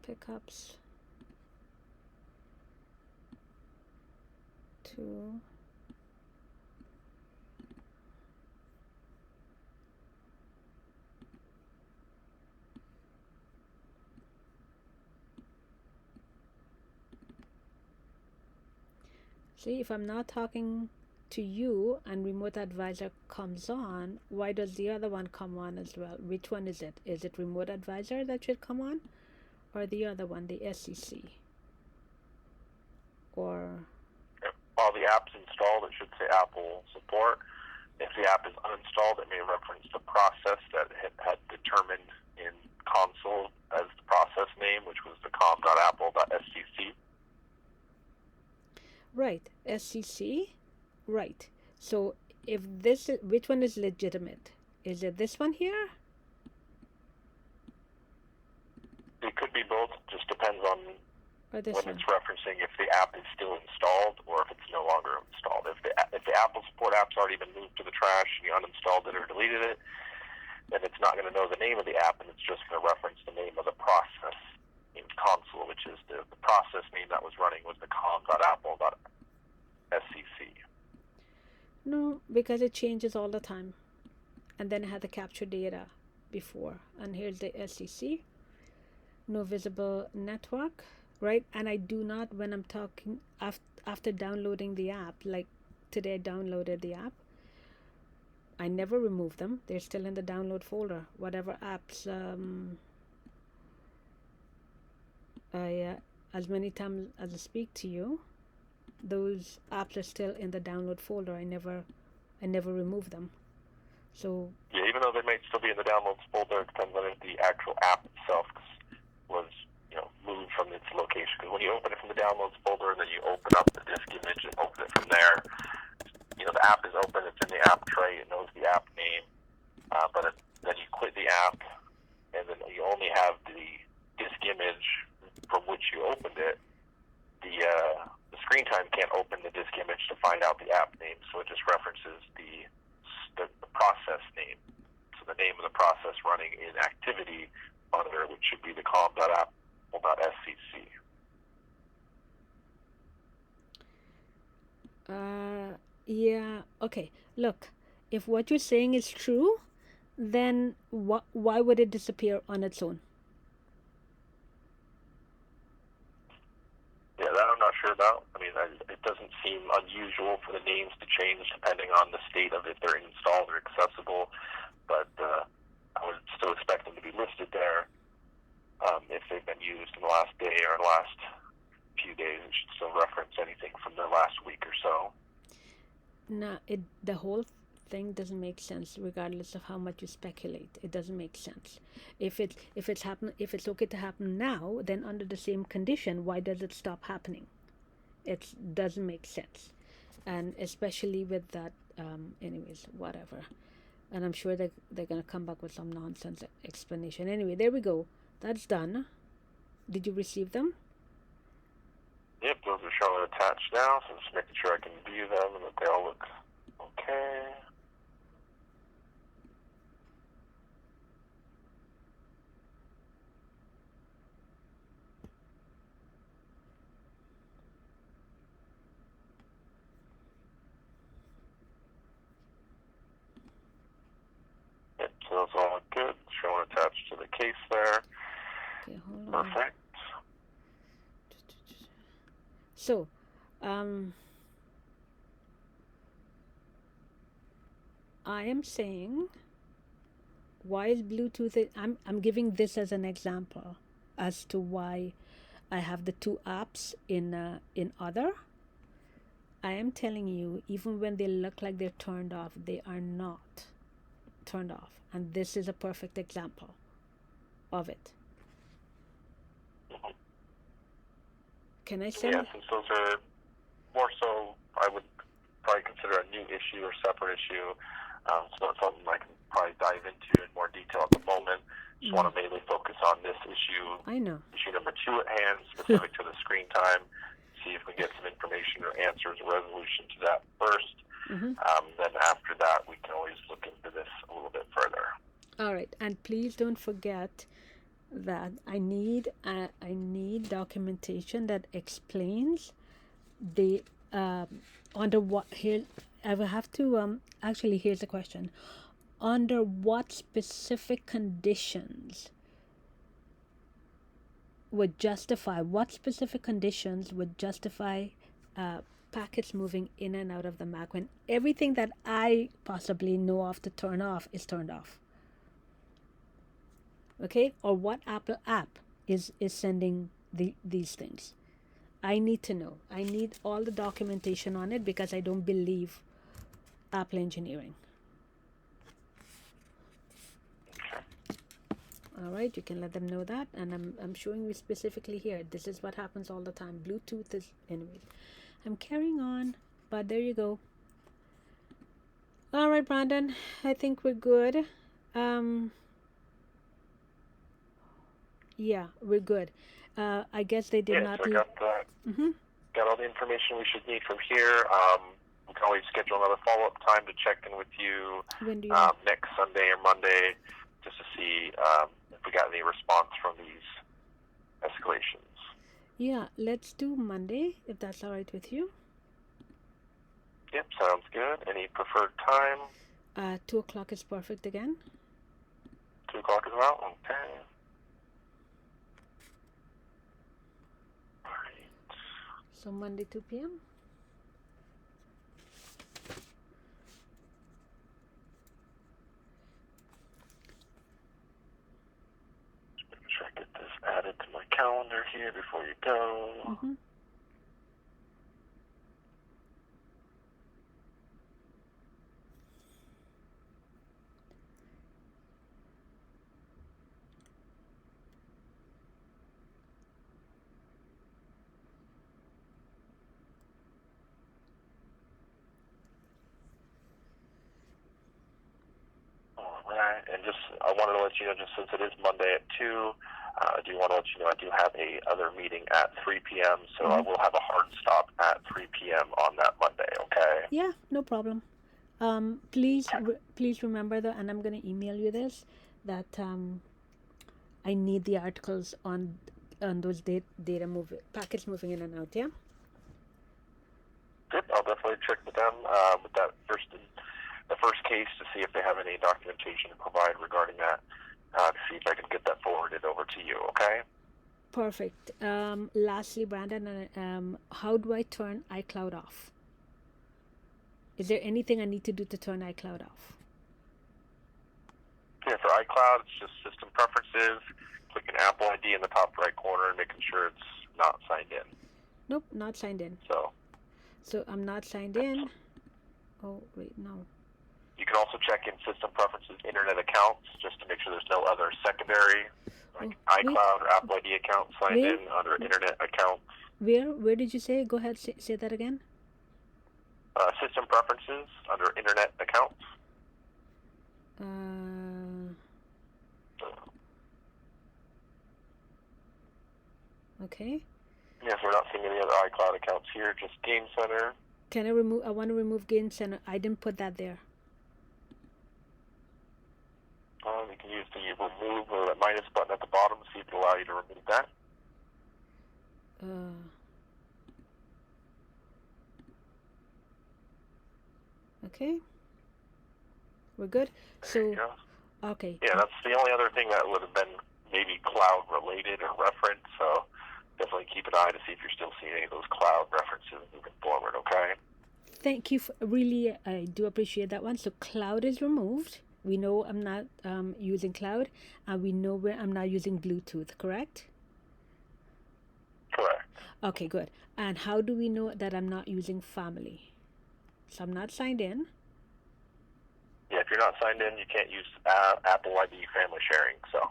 Pickups. 2. See, if I'm not talking to you and Remote Advisor comes on, why does the other one come on as well? Which one is it? Is it Remote Advisor that should come on, or the other one, the SEC? Or all the apps installed, it should say Apple support. If the app is uninstalled, it may reference the process that it had determined in console as the process name, which was the com.apple.scc. Right, SCC. Right. So if this is, which one is legitimate? Is it this one here? It could be both. It just depends on or this when one? It's referencing if the app is still installed or if it's no longer installed. If the Apple support app's already been moved to the trash and you uninstalled it or deleted it, then it's not going to know the name of the app, and it's just going to reference the name of the process in console, which is the process name that was running was the com.apple.scc. No, because it changes all the time. And then it had the capture data before. And here's the SEC. No visible network, right? And I do not, when I'm talking, after downloading the app, like today I downloaded the app, I never remove them. They're still in the download folder. Whatever apps as many times as I speak to you, those apps are still in the download folder. I never remove them. So yeah, even though they may still be in the downloads folder, it depends on if the actual app itself was moved from its location. Because when you open it from the downloads folder and then you open up the disk image and open it from there, the app is open. It's in the app tray. It knows the app name. But then you quit the app, and then you only have the disk image from which you opened it. The screen time can't open the disk image to find out the app name, so it just references the process name. So the name of the process running in activity monitor, which should be the com.apple.scc. Yeah, okay. Look, if what you're saying is true, then why would it disappear on its own? Yeah, that I'm not sure about. I mean, it doesn't seem unusual for the names to change depending on the state of if they're installed or accessible, but I would still expect them to be listed there. If they've been used in the last day or the last few days, it should still reference anything from the last week or so. No, the whole thing doesn't make sense, regardless of how much you speculate. It doesn't make sense. If it's okay to happen now, then under the same condition, why does it stop happening? It doesn't make sense, and especially with that. Anyways, whatever. And I'm sure they're gonna come back with some nonsense explanation. Anyway, there we go. That's done. Did you receive them? Yep, those are showing attached now, so just making sure I can view them and that they all look okay. Yep, so those all look good. Showing attached to the case there. Okay, hold on. Perfect. So, I am saying, why is Bluetooth? I'm giving this as an example as to why I have the two apps in other. I am telling you, even when they look like they're turned off, they are not turned off, and this is a perfect example of it. Can I send? Yeah, since those are more so, I would probably consider a new issue or separate issue. So it's something I can probably dive into in more detail at the moment. Just want to mainly focus on this issue. I know. Issue number 2 at hand, specific to the screen time. See if we can get some information or answers or resolution to that first. Then after that, we can always look into this a little bit further. All right, and please don't forget that I need documentation that explains the under what here. I will have to actually, here's the question: under what specific conditions would justify packets moving in and out of the Mac when everything that I possibly know of to turn off is turned off? Okay, or what Apple app is sending these things? I need to know. I need all the documentation on it because I don't believe Apple engineering. All right, you can let them know that, and I'm showing you specifically here. This is what happens all the time. Bluetooth is, anyways. I'm carrying on, but there you go. All right, Brandon, I think we're good. Yeah, we're good. I guess they did not. So I got that. Got all the information we should need from here. We can always schedule another follow-up time to check in with you When do you next Sunday or Monday, just to see if we got any response from these escalations. Yeah, let's do Monday, if that's all right with you. Yep, sounds good. Any preferred time? 2 o'clock is perfect again. 2 o'clock as well? Okay. All right. So Monday, 2 p.m. Just making sure I get this added to my calendar here before you go. Alright, and just, I wanted to let you know, just since it is Monday at 2, I do want to let you know I do have a other meeting at 3 p.m., so I will have a hard stop at 3 p.m. on that Monday, okay? Yeah, no problem. Please remember that, and I'm going to email you this, that I need the articles on those packets moving in and out, yeah? Good, I'll definitely check with them with that the first case to see if they have any documentation to provide regarding that, to see if I can get that forwarded over to you, okay? Perfect. Lastly, Brandon, how do I turn iCloud off? Is there anything I need to do to turn iCloud off? Yeah, for iCloud, it's just system preferences, clicking Apple ID in the top right corner and making sure it's not signed in. Nope, not signed in. So I'm not signed in. Oh, wait, no. You can also check in system preferences, internet accounts, just to make sure there's no other secondary, like iCloud or Apple ID account signed in under internet accounts. Where did you say? Go ahead, say that again. System preferences under internet accounts. Okay. Yes, we're not seeing any other iCloud accounts here, just Game Center. Can I remove? I want to remove Game Center. I didn't put that there. You can use the remove or the minus button at the bottom to see if it will allow you to remove that. Okay. We're good. There you So, go. okay. Yeah, that's the only other thing that would have been maybe cloud related or referenced. So definitely keep an eye to see if you're still seeing any of those cloud references moving forward. Okay. Thank you. Really, I do appreciate that one. So, cloud is removed. We know I'm not using cloud, and we know where I'm not using Bluetooth. Correct? Correct. Okay, good. And how do we know that I'm not using family? So I'm not signed in. Yeah, if you're not signed in, you can't use Apple ID family sharing. So.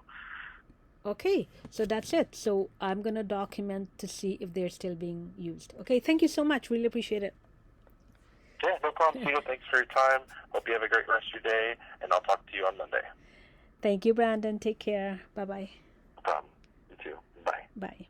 Okay, so that's it. So I'm going to document to see if they're still being used. Okay, thank you so much. Really appreciate it. Yeah, no problem, Tito. Thanks for your time. Hope you have a great rest of your day, and I'll talk to you on Monday. Thank you, Brandon. Take care. Bye-bye. No problem. You too. Bye. Bye.